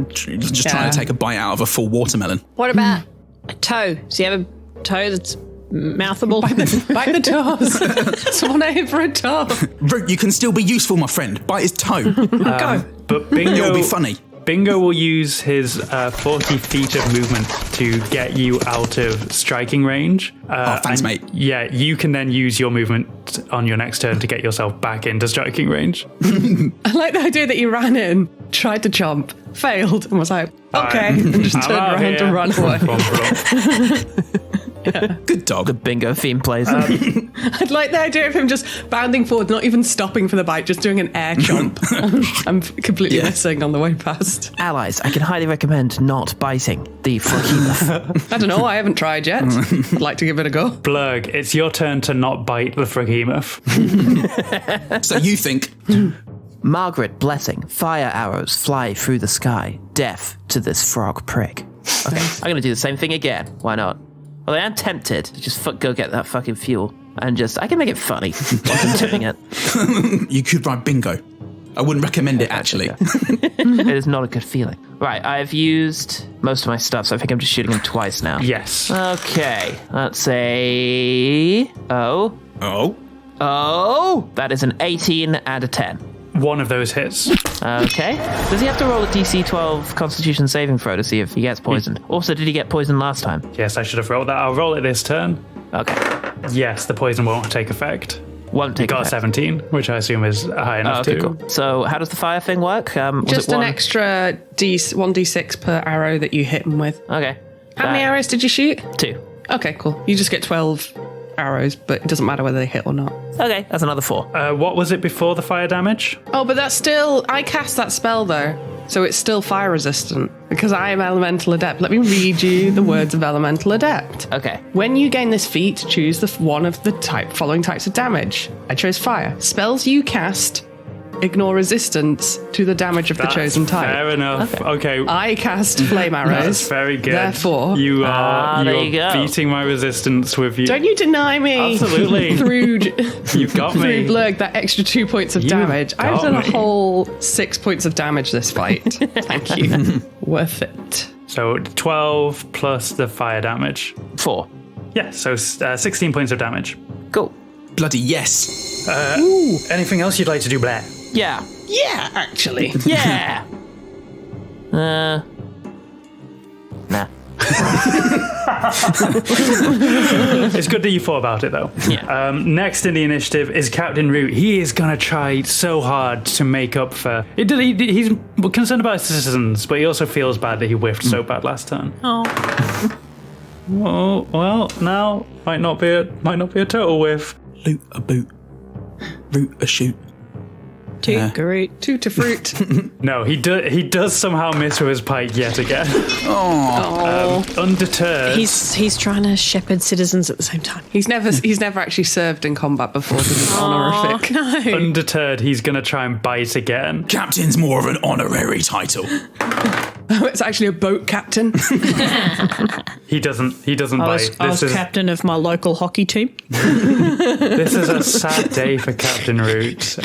F: Just trying
D: Yeah.
F: to take a bite out of a full watermelon.
B: What about a toe? Do you have a toe that's mouthable?
D: Bite the toes. Someone aim for a toe.
F: Root, you can still be useful, my friend. Bite his toe.
B: Go.
C: But Bingo
F: It'll be funny.
C: Bingo will use his 40 feet of movement to get you out of striking range.
F: Thanks,
C: and,
F: mate.
C: Yeah, you can then use your movement on your next turn to get yourself back into striking range.
D: I like the idea that you ran in, tried to jump, failed, and was like, okay, and just
C: I'm
D: turned
C: out
D: around
C: here.
D: and ran away.
F: Good dog.
E: The bingo theme plays.
D: I'd like the idea of him just bounding forward, not even stopping for the bite, just doing an air jump. I'm completely missing on the way past.
E: Allies, I can highly recommend not biting the Froghemoth.
D: I don't know, I haven't tried yet. I'd like to give it a go.
C: Bleurgh, it's your turn to not bite the Froghemoth.
F: So you think
E: Margaret, blessing, fire arrows fly through the sky, deaf to this frog prick. Okay, I'm going to do the same thing again. Why not? Well, I am tempted to just go get that fucking fuel and just, I can make it funny while I'm doing it.
F: you could ride bingo? I wouldn't recommend it, actually.
E: It is not a good feeling. Right, I've used most of my stuff, so I think I'm just shooting him twice now.
C: Yes.
E: Okay, let's say... Oh. That is an 18 and a 10.
C: One of those hits.
E: Okay. Does he have to roll a DC 12 Constitution saving throw to see if he gets poisoned? Also, did he get poisoned last time?
C: Yes, I should have rolled that. I'll roll it this turn.
E: Okay.
C: Yes, the poison won't take effect.
E: Won't take
C: Got a
E: effect.
C: 17, which I assume is high enough
E: Okay,
C: too.
E: cool. So how does the fire thing work? Was
D: Just
E: it
D: an
E: one?
D: extra 1d6 per arrow that you hit him with.
E: Okay.
D: How many arrows did you shoot?
E: 2.
D: Okay, cool. You just get 12 arrows, but it doesn't matter whether they hit or not.
E: Okay, that's another 4.
C: What was it before the fire damage?
D: Oh, but that's still... I cast that spell, though, so it's still fire resistant, because I am Elemental Adept. Let me read you the words of Elemental Adept.
E: Okay.
D: When you gain this feat, choose one of the following types of damage. I chose fire. Spells you cast ignore resistance to the damage of the chosen type.
C: Fair enough. Okay.
D: I cast flame arrows.
C: That's very good.
D: Therefore,
C: you are
E: there you go.
C: beating my resistance with you.
D: don't you deny me.
C: Absolutely.
D: Through
C: You've got me.
D: Bleurgh, that extra 2 points of
C: You've
D: damage. I've
C: got
D: done a
C: me.
D: whole 6 points of damage this fight. Thank you. Worth it.
C: So 12 plus the fire damage.
E: 4.
C: Yeah, so 16 points of damage.
E: Cool.
F: Bloody yes.
C: Anything else you'd like to do, Blair?
E: Yeah.
D: Yeah, actually.
E: Yeah. Nah.
C: It's good that you thought about it, though.
E: Yeah.
C: Next in the initiative is Captain Root. He is going to try so hard to make up for... He's concerned about his citizens, but he also feels bad that he whiffed so bad last turn.
B: Oh.
C: Oh, well, now might not be a total whiff.
F: Loot a boot. Root a shoot.
B: Great.
D: Two to fruit.
C: No, he does somehow miss with his pike yet again. Undeterred.
B: He's trying to shepherd citizens at the same time.
D: He's never actually served in combat before. This is honorific.
B: No.
C: Undeterred, he's going to try and bite again.
F: Captain's more of an honorary title.
D: It's actually a boat captain.
C: He doesn't bite.
B: I was captain of my local hockey team.
C: This is a sad day for Captain Root.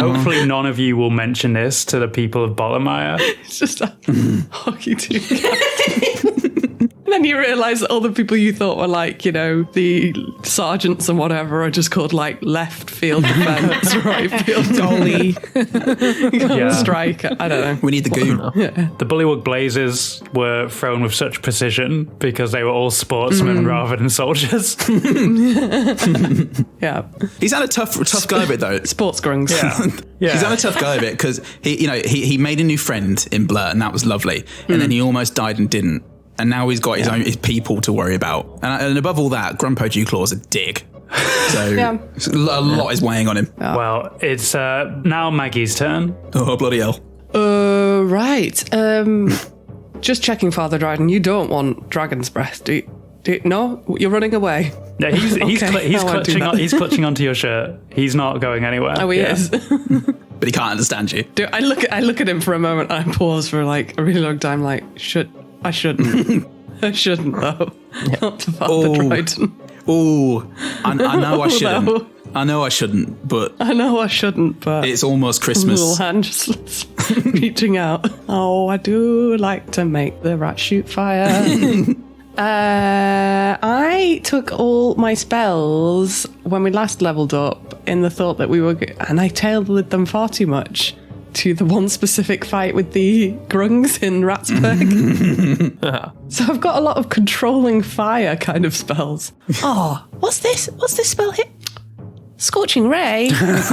C: Hopefully none of you will mention this to the people of Bolomire.
D: It's just a hockey team captain. And then you realise that all the people you thought were like, the sergeants and whatever are just called like left field defence, right field goalie, striker. I don't know.
F: We need the goon.
C: The Bullywug Blazers were thrown with such precision because they were all sportsmen rather than soldiers.
D: Yeah.
F: He's had a tough go of it though.
D: Sports grungs.
C: Yeah.
F: He's had a tough go of it because he made a new friend in Bleurgh and that was lovely. And then he almost died and didn't. And now he's got his people to worry about. And above all that, Grumpo Dewclaw's a dick. So a lot is weighing on him.
C: Well, it's now Maggie's turn.
F: Oh, bloody hell.
D: Right. Just checking, Father Dryden. You don't want Dragon's Breath, do you? No? You're running away.
C: Yeah, he's
D: I won't do that.
C: he's clutching onto your shirt. He's not going anywhere.
D: Oh, he is.
F: But he can't understand you.
D: I look at him for a moment and I pause for like a really long time, like, I shouldn't. I shouldn't, though. Not to Father Dryden.
F: Oh, I know I shouldn't.
D: No.
F: I know I shouldn't, but
D: I know I shouldn't, but
F: it's almost Christmas.
D: little hand just reaching out. Oh, I do like to make the rat shoot fire. I took all my spells when we last leveled up in the thought that we were, and I tailored them far too much to the one specific fight with the grungs in Ratsburg. So I've got a lot of controlling fire kind of spells. Oh, what's this? What's this spell here? Scorching Ray.
C: An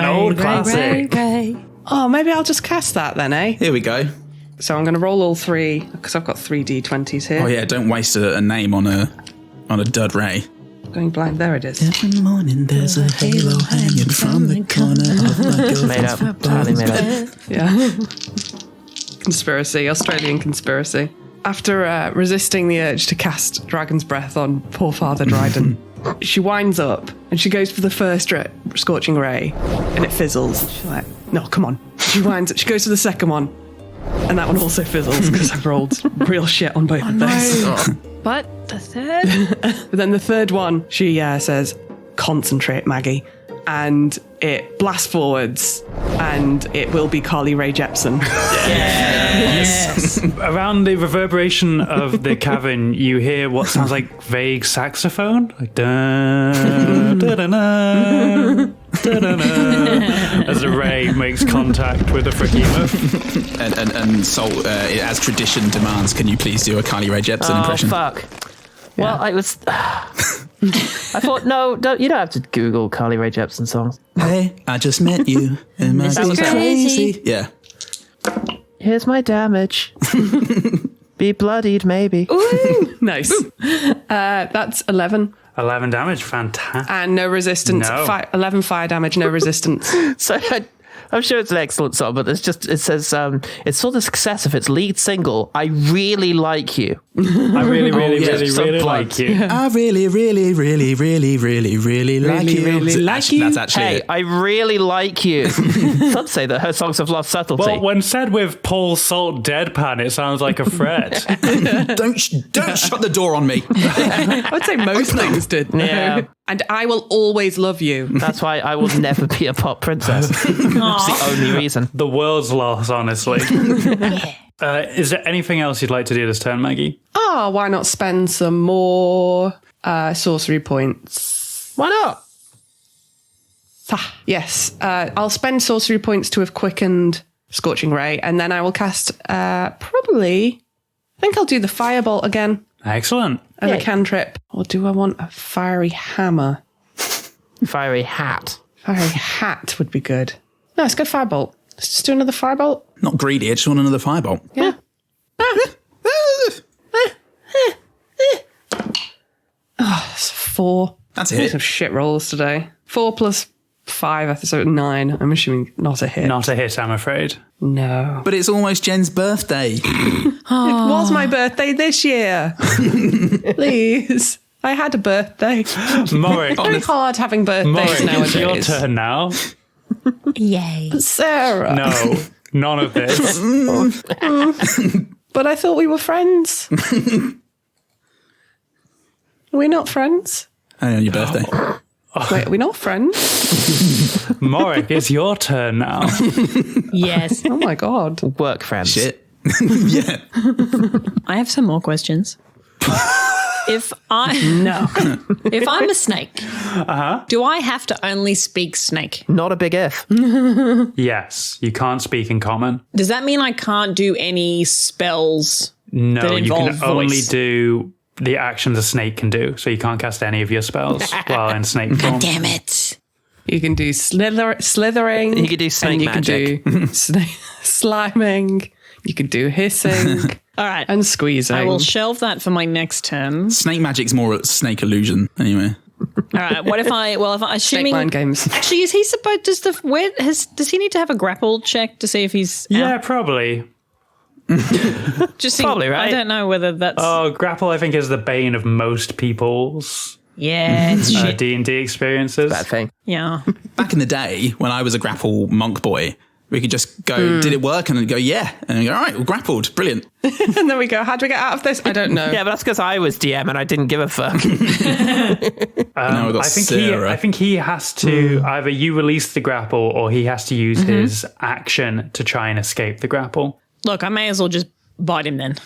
C: old classic.
D: Ray. Oh, maybe I'll just cast that then, eh?
F: Here we go.
D: So I'm going to roll all three because I've got 3 D20s here.
F: Oh yeah, don't waste a name on a dud ray.
D: Going blind. There it is.
F: Every morning there's a halo hanging from the corner of my girlfriend's
E: Made up. Totally made up.
D: Yeah. Conspiracy. Australian conspiracy. After resisting the urge to cast Dragon's Breath on poor Father Dryden, she winds up and she goes for the first Scorching Ray and it fizzles. She's like, no, come on. She winds up. She goes for the second one and that one also fizzles because I've rolled real shit on both of those.
B: But the third?
D: But then the third one, she says, concentrate, Maggie. And it blasts forwards and it will be Carly Rae Jepsen.
C: Yes. Around the reverberation of the cavern, you hear what sounds like vague saxophone, like da da da da da, as the ray makes contact with the Froghemoth.
F: And Sol, as tradition demands, can you please do a Carly Rae Jepsen impression?
E: Fuck. Well, I was. I thought, no, you don't have to Google Carly Rae Jepsen songs.
F: Hey, I just met you. Am I
E: Sounds
F: crazy? Yeah.
E: Here's my damage. Be bloodied, maybe.
D: Ooh, nice. That's 11.
C: 11 damage, fantastic.
D: And no resistance.
C: No.
D: 11 fire damage, no resistance.
E: So I'm sure it's an excellent song, but it says it saw the success of its lead single, I Really Like You.
C: I really
E: Some
C: like you.
F: I really like you. That's actually
E: Hey,
F: it.
E: I really like you. Some say that her songs have lost subtlety.
C: Well, when said with Paul Salt deadpan, it sounds like a threat.
F: Don't shut the door on me.
D: I would say most things did.
E: Yeah.
D: And I will always love you.
E: That's why I will never be a pop princess. It's the only reason.
C: The world's loss, honestly. Is there anything else you'd like to do this turn, Maggie?
D: Oh, why not spend some more sorcery points?
E: Why not?
D: Yes, I'll spend sorcery points to have quickened Scorching Ray, and then I will cast I think I'll do the Firebolt again
C: Excellent.
D: as a cantrip. Or do I want a Fiery Hammer?
E: Fiery hat.
D: Fiery Hat would be good. No, let's go Firebolt. Let's just do another Firebolt.
F: Not greedy, I just want another firebolt.
D: Yeah. It's 4.
F: That's
D: Some
F: it.
D: shit rolls today. 4 plus 5, so 9. I'm assuming not a hit.
C: Not a hit, I'm afraid.
D: No.
F: But it's almost Jen's birthday.
D: It was my birthday this year. Please. I had a birthday.
C: Morik,
D: Very hard having birthdays
C: Morik, it's your
D: nowadays.
C: turn now.
B: Yay.
D: Sarah.
C: No, none of this.
D: But I thought we were friends. Are we not friends?
F: Only on your birthday.
D: Wait, are we not friends?
C: Morik, it's your turn now.
B: Yes.
D: Oh my God.
E: Work friends.
F: Shit. Yeah.
B: I have some more questions. If I'm a snake, do I have to only speak snake?
E: Not a big if.
C: Yes, you can't speak in common.
B: Does that mean I can't do any spells?
C: No,
B: that
C: you can
B: involve
C: only
B: voice?
C: do the actions a snake can do. So you can't cast any of your spells while in snake form.
B: Damn it.
D: You can do slithering.
E: You can do snake
D: and you
E: magic.
D: can do sliming. You can do hissing
B: All right.
D: and squeezing.
B: I will shelve that for my next turn.
F: Snake magic's more a snake illusion, anyway.
B: All right. What if I
D: Snake
B: assuming
D: mind games.
B: actually is he supposed does he need to have a grapple check to see if he's
C: Yeah,
B: out?
C: probably.
B: Just
E: Probably, right?
B: I don't know whether that's
C: Oh, grapple, I think, is the bane of most people's
B: yeah, it's shit.
C: D&D experiences.
E: Bad thing.
B: Yeah.
F: Back in the day, when I was a grapple monk boy, we could just go, did it work? And then go, yeah. And then go, all right, we're grappled. Brilliant.
D: And then we go, how do we get out of this? I don't know.
E: Yeah, but that's because I was DM and I didn't give a fuck.
F: Now we've got Sarah.
C: I think he has to either you release the grapple or he has to use his action to try and escape the grapple.
B: Look, I may as well just bite him then.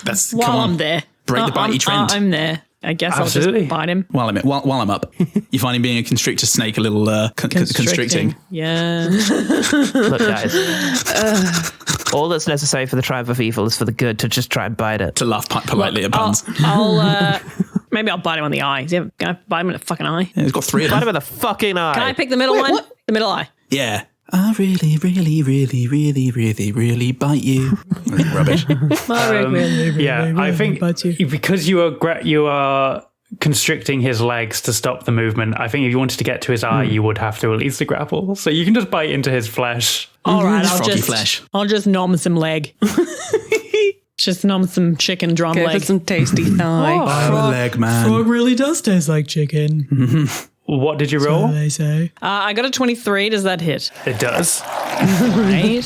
F: That's
B: While
F: come on.
B: I'm there.
F: Break the bitey trend.
B: I'm there. I guess I'll
C: Absolutely.
B: just bite him.
F: While I'm up, you find him being a constrictor snake a little constricting.
B: Yeah.
E: Look, guys. All that's necessary for the triumph of evil is for the good to just try and bite it.
F: To laugh politely at puns.
B: Maybe I'll bite him on the eye. Can I bite him in the fucking eye?
F: Yeah, he's got 3 of
E: Bite
F: them.
E: him in the fucking eye.
B: Can I pick the middle one?
D: what?
B: The middle eye.
F: Yeah. I really, really, really, really, really, really bite you. Rubbish.
C: Yeah, I think because you are constricting his legs to stop the movement, I think if you wanted to get to his eye, you would have to release the grapple. So you can just bite into his flesh.
B: All right,
F: Froggy flesh.
B: I'll just nom some leg. Just nom some chicken drum
D: Give
B: leg.
D: it some tasty thigh.
F: I'm a leg man.
B: really does taste like chicken.
C: What did you roll?
B: They say. I got a 23. Does that hit?
C: It does.
B: Right.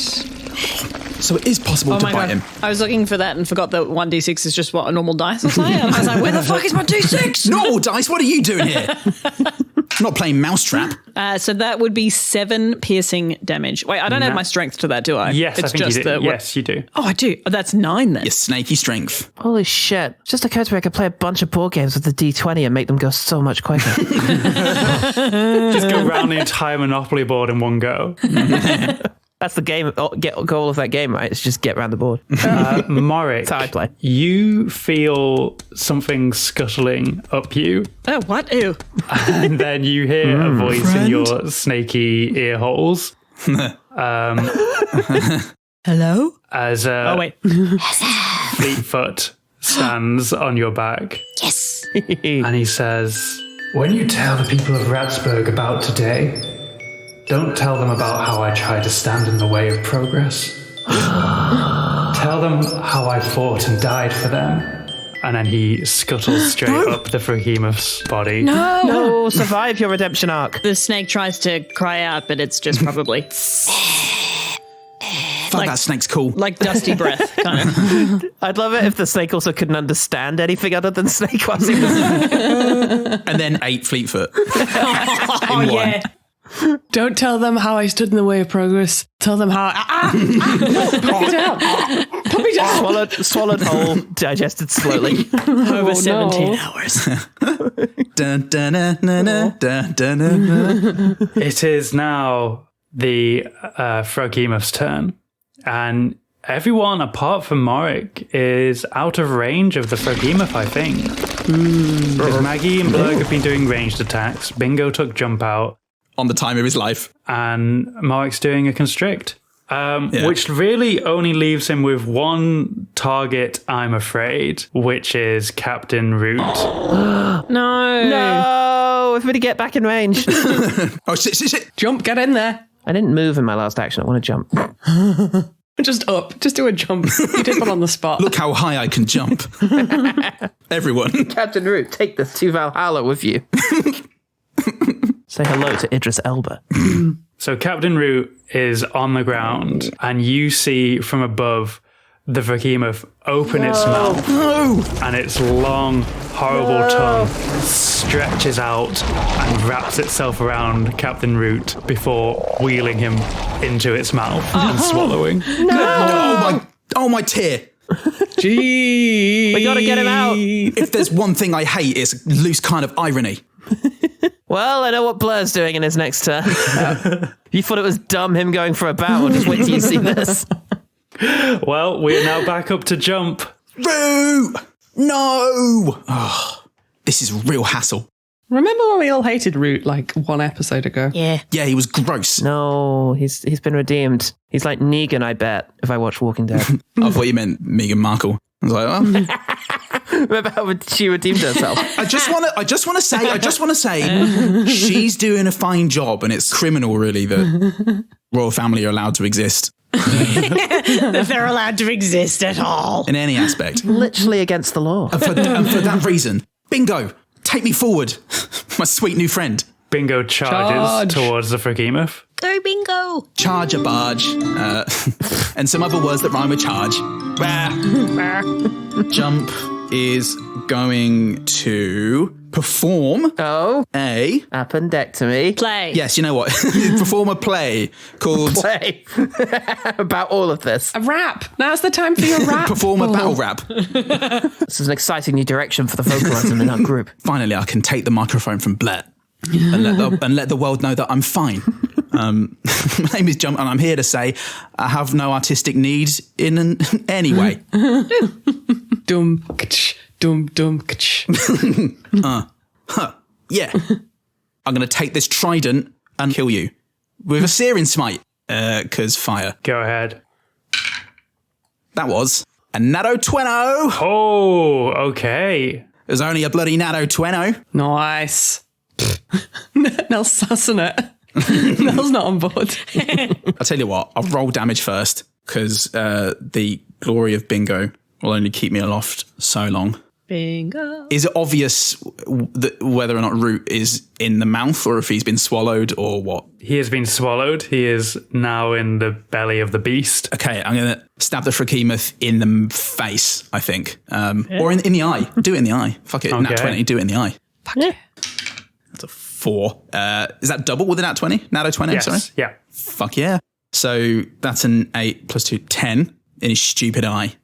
F: So it is possible to bite him.
B: I was looking for that and forgot that 1d6 is just what a normal dice will say. I was like, where the fuck is my d6?
F: Normal dice, what are you doing here? I'm not playing Mousetrap.
B: So that would be 7 piercing damage. Wait, I don't add my strength to that, do I?
C: Yes,
B: it's
C: I think
B: just
C: you do.
B: the
C: Yes, you do.
B: Oh, I do. Oh, that's 9 then.
F: Your snaky strength.
E: Holy shit. Just occurred to me I could play a bunch of board games with the D20 and make them go so much quicker.
C: Just go around the entire Monopoly board in one go.
E: That's the game, goal of that game, right? It's just get around the board.
C: Morik,
E: That's how I play.
C: you feel something scuttling up you,
B: Oh, what? Ew.
C: and then you hear a voice in your snaky ear holes.
B: Hello?
C: As
B: Oh, wait.
C: Fleetfoot stands on your back.
B: Yes.
C: And he says, when you tell the people of Ratsburg about today, Don't tell them about how I tried to stand in the way of progress. Tell them how I fought and died for them. And then he scuttles straight up the Froghemoth's body.
E: No, survive your redemption arc.
B: The snake tries to cry out, but it's just probably
F: Fuck, that snake's cool.
B: like dusty breath, kind of.
E: I'd love it if the snake also couldn't understand anything other than snake whilst he was...
F: And then 8 Fleetfoot.
B: Oh,
F: in one.
B: yeah.
D: Don't tell them how I stood in the way of progress. Tell them how. Put me down. Put me down.
E: Swallowed whole, digested slowly.
B: Over 17
D: no.
B: hours.
F: Dun, dun, dun, dun, dun, dun, dun, dun.
C: It is now the Froghemoth's turn. And everyone apart from Morik is out of range of the Froghemoth, I think. Because Maggie and Bleurgh have been doing ranged attacks. Bingo took jump out.
F: On the time of his life.
C: And Morik's doing a constrict. Which really only leaves him with one target, I'm afraid, which is Captain Root.
B: No.
E: Everybody get back in range.
F: Oh, shit.
D: Jump, get in there.
E: I didn't move in my last action. I want to jump.
D: Just up. Just do a jump. You did one on the spot.
F: Look how high I can jump. Everyone.
E: Captain Root, take this to Valhalla with you. Say hello to Idris Elba.
C: So Captain Root is on the ground, and you see from above the Froghemoth open its mouth, and its long, horrible tongue stretches out and wraps itself around Captain Root before wheeling him into its mouth and swallowing.
F: Oh my tear.
D: Gee.
E: We gotta get him out.
F: If there's one thing I hate, it's loose kind of irony.
E: Well, I know what Bleurgh's doing in his next turn. You thought it was dumb him going for a battle. Just wait till you see this.
C: Well, we're now back up to jump.
F: Root! No! Oh, this is real hassle.
D: Remember when we all hated Root like one episode ago?
E: Yeah.
F: Yeah, he was gross.
E: No, he's been redeemed. He's like Negan, I bet, if I watch Walking Dead.
F: I thought you meant Meghan Markle. I was like, oh.
E: Remember how she redeemed herself?
F: I just want to say, she's doing a fine job, and it's criminal, really, that royal family are allowed to exist
B: If they're allowed to exist at all.
F: in any aspect.
E: Literally against the law.
F: And for that reason, Bingo, take me forward, my sweet new friend.
C: Bingo charges towards the Froghemoth.
B: Go bingo.
F: Charge a barge, and some other words that rhyme with charge. Jump is going to perform
E: Oh,
F: a...
E: appendectomy.
B: Play.
F: Yes, you know what? Perform a play called...
E: Play. About all of this.
D: A rap. Now's the time for your rap.
F: Perform a battle rap.
E: This is an exciting new direction for the vocalism in our group.
F: Finally, I can take the microphone from Blair and let the world know that I'm fine. My name is Jump, and I'm here to say I have no artistic needs in any way.
D: Dum, kch, dum, dum, kch.
F: Yeah. I'm going to take this trident and kill you with a searing smite, because fire.
C: Go ahead.
F: That was a natto 20.
C: Oh, okay.
F: It was only a bloody natto 20.
D: Nice. Nell's sassing it. Nell's not on board.
F: I'll tell you what, I'll roll damage first, because the glory of Bingo will only keep me aloft so long.
B: Bingo.
F: Is it obvious whether or not Root is in the mouth, or if he's been swallowed, or what?
C: He has been swallowed. He is now in the belly of the beast.
F: Okay, I'm going to stab the Froghemoth in the face, I think. Or in the eye. Do it in the eye. Fuck it,
C: Okay.
F: nat 20, do it in the eye.
B: Yeah.
F: That's a 4. Is that double with a nat 20? Nat 20,
C: Yes.
F: sorry?
C: Yeah.
F: Fuck yeah. So that's an 8 plus 2, 10 in his stupid eye.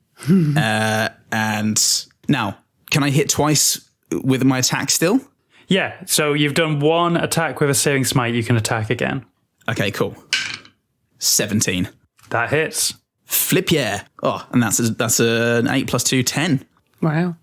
F: And now, can I hit twice with my attack still?
C: Yeah. So you've done one attack with a searing smite. You can attack again.
F: Okay, cool. 17.
C: That hits.
F: Flip yeah. Oh, and that's an 8 plus 2, 10.
D: Wow.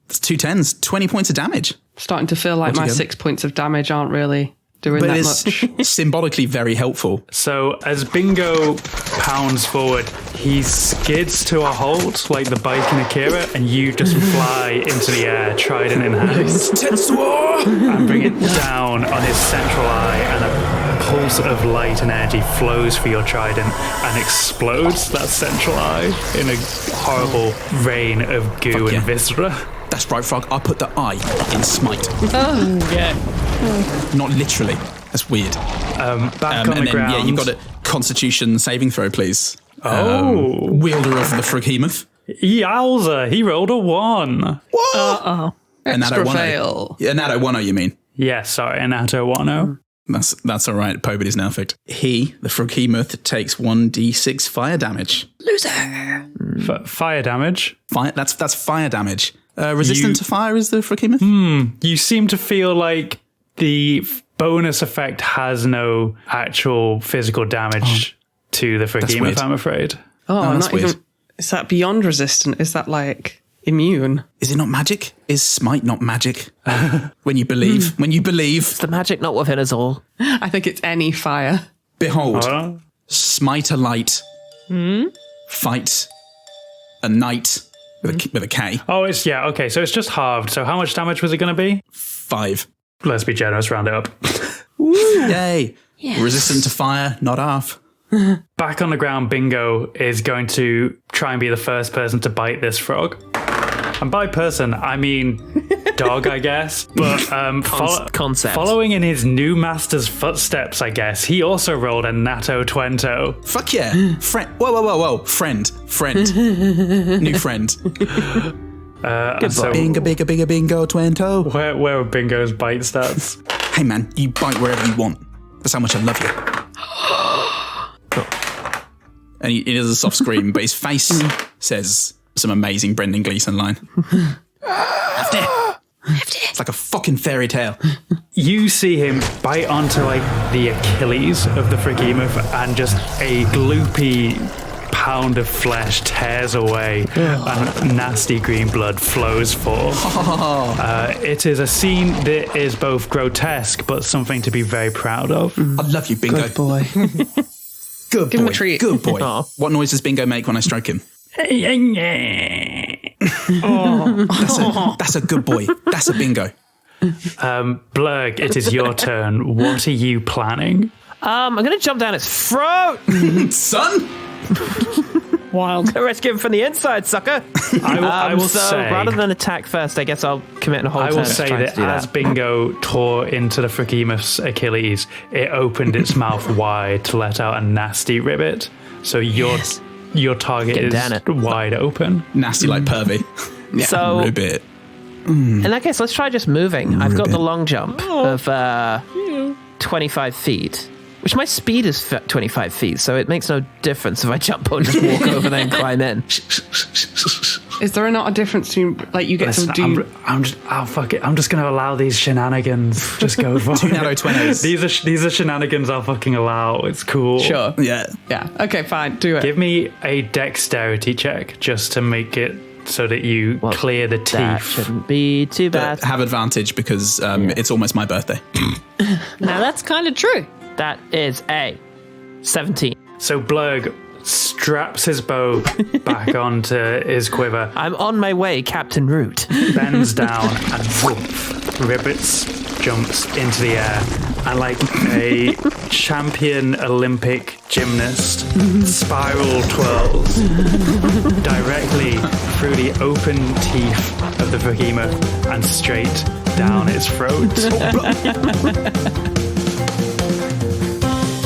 F: That's 2 10s, 20 points of damage.
D: Starting to feel like my
F: Altogether.
D: 6 points of damage aren't really doing
F: But
D: that
F: it's
D: much.
F: symbolically very helpful.
C: So as Bingo pounds forward, he skids to a halt like the bike in Akira, and you just fly into the air, trident in hand,
F: Tetsuo!
C: and bring it down on his central eye, and a pulse of light and energy flows through your trident and explodes that central eye in a horrible rain of goo and viscera.
F: That's right, Frog. I put the I in smite.
B: Yeah.
F: Not literally. That's weird.
C: Back on the ground.
F: Yeah, you've got a Constitution saving throw, please.
C: Oh.
F: Wielder of the Froghemoth.
C: Yowza, he rolled a 1.
B: Uh-oh.
D: Extra fail.
F: Yeah, Natto 1-0, you mean?
C: Yeah, sorry, an Natto 1-0.
F: That's all right. Pobody's now fixed. He, the Froghemoth, takes 1d6 fire damage.
D: Loser.
C: Fire damage?
F: That's fire damage. Resistant to fire is the Froghemoth?
C: You seem to feel like the bonus effect has no actual physical damage to the Froghemoth, I'm afraid.
D: Oh,
F: that's
D: not
F: weird.
D: even. Is that beyond resistant? Is that like immune?
F: Is it not magic? Is smite not magic? When you believe. When you believe.
E: Is the magic not within us all?
D: I think it's any fire.
F: Behold, smite a light. Fight a knight with a K.
C: Oh, okay, so it's just halved. So how much damage was it going to be?
F: 5.
C: Let's be generous, round it up.
F: Yay. Yes. Resistant to fire, not half.
C: Back on the ground, Bingo is going to try and be the first person to bite this frog. And by person, I mean dog, I guess. But
E: concept.
C: Following in his new master's footsteps, I guess, he also rolled a Natto 20.
F: Fuck yeah. Friend. Whoa. Friend. New friend.
C: So
F: Bingo, bingo, twento.
C: Where are Bingo's bite stats?
F: Hey man, you bite wherever you want. That's how much I love you. And he does a soft scream, but his face says some amazing Brendan Gleeson line. It's like a fucking fairy tale.
C: You see him bite onto like the Achilles of the Froghemoth, and just a gloopy pound of flesh tears away and nasty green blood flows forth. It is a scene that is both grotesque but something to be very proud of.
F: I love you, Bingo.
D: Good boy.
F: Good
D: Give
F: boy.
D: him a treat.
F: Good boy. What noise does Bingo make when I stroke him? That's a good boy. That's a Bingo.
C: Bleurgh, it is your turn. What are you planning?
E: I'm going to jump down its throat.
F: Son?
B: Wild.
E: Rescue him from the inside, sucker.
C: I will say,
E: rather than attack first, I guess I'll commit a whole turn.
C: I will say that as Bingo tore into the Froghemoth's Achilles, it opened its mouth wide to let out a nasty ribbit. So your target is wide open.
F: Nasty like pervy.
E: Yeah. So,
F: ribbit.
E: In that case, let's try just moving. I've got the long jump of 25 feet. Which my speed is 25 feet, so it makes no difference if I jump or just walk over there and climb in.
D: Is there not a difference between, like, you get to do...
C: I'm just going to allow these shenanigans. Just go for
F: 2 Natto 20s.
C: These are shenanigans I'll fucking allow. It's cool.
D: Sure.
F: Yeah.
D: Yeah. Okay, fine. Do it.
C: Give me a dexterity check just to make it so that you clear the teeth.
E: That shouldn't be too bad.
F: Have advantage because it's almost my birthday.
B: Now that's kind of true.
E: That is a 17.
C: So Bleurgh straps his bow back onto his quiver.
E: I'm on my way, Captain Root.
C: Bends down and whoop, ribbits, jumps into the air. And like a champion Olympic gymnast, spiral twirls directly through the open teeth of the Froghemoth and straight down its throat.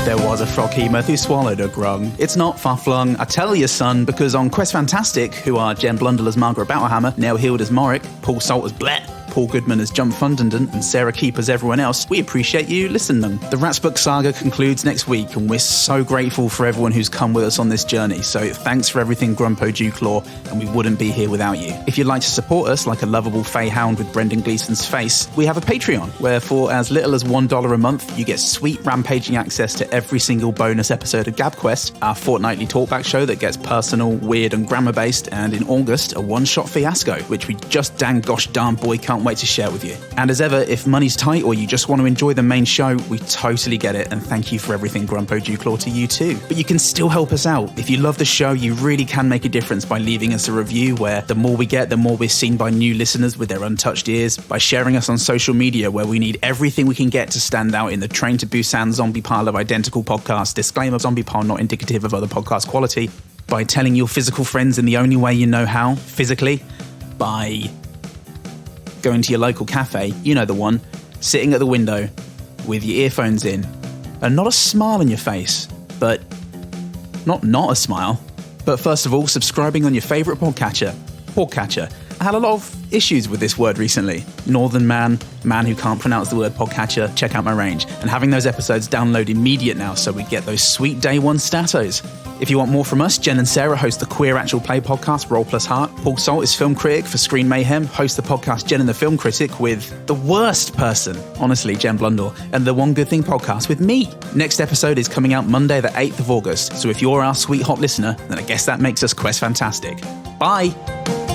F: There was a Froghemoth who swallowed a grung. It's not far-flung, I tell you, son, because on Quest Fantastic, who are Jen Blundell as Margaret Battlehammer, Neil Hield as Morrick, Paul Salt as Blett, Paul Goodman as Jump Fundenden, and Sarah Keep as everyone else, we appreciate you listening. The Rats Book saga concludes next week, and we're so grateful for everyone who's come with us on this journey, so thanks for everything, Grumpo Dewclaw, and we wouldn't be here without you. If you'd like to support us like a lovable fey hound with Brendan Gleeson's face, we have a Patreon, where for as little as $1 a month, you get sweet rampaging access to every single bonus episode of GabQuest, our fortnightly talkback show that gets personal, weird, and grammar-based, and in August, a one-shot fiasco, which we just dang gosh darn boy can't wait to share with you. And as ever, if money's tight or you just want to enjoy the main show, we totally get it, and thank you for everything, Grumpo Dewclaw, to you too. But you can still help us out. If you love the show, you really can make a difference by leaving us a review, where the more we get, the more we're seen by new listeners with their untouched ears, by sharing us on social media, where we need everything we can get to stand out in the Train to Busan zombie pile of identical podcasts. Disclaimer, zombie pile not indicative of other podcast quality. By telling your physical friends in the only way you know how, physically, by going to your local cafe, you know the one, sitting at the window with your earphones in, and not a smile on your face, but not a smile. But first of all, subscribing on your favourite podcatcher. I had a lot of issues with this word recently. Northern man who can't pronounce the word podcatcher, check out my range. And having those episodes download immediate now, so we get those sweet day one statos. If you want more from us, Jen and Sarah host the Queer Actual Play podcast, Roll Plus Heart. Paul Salt is film critic for Screen Mayhem, hosts the podcast Jen and the Film Critic with the worst person, honestly, Jen Blundell, and the One Good Thing podcast with me. Next episode is coming out Monday the 8th of August, so if you're our sweet hot listener, then I guess that makes us Quest Fantastic. Bye!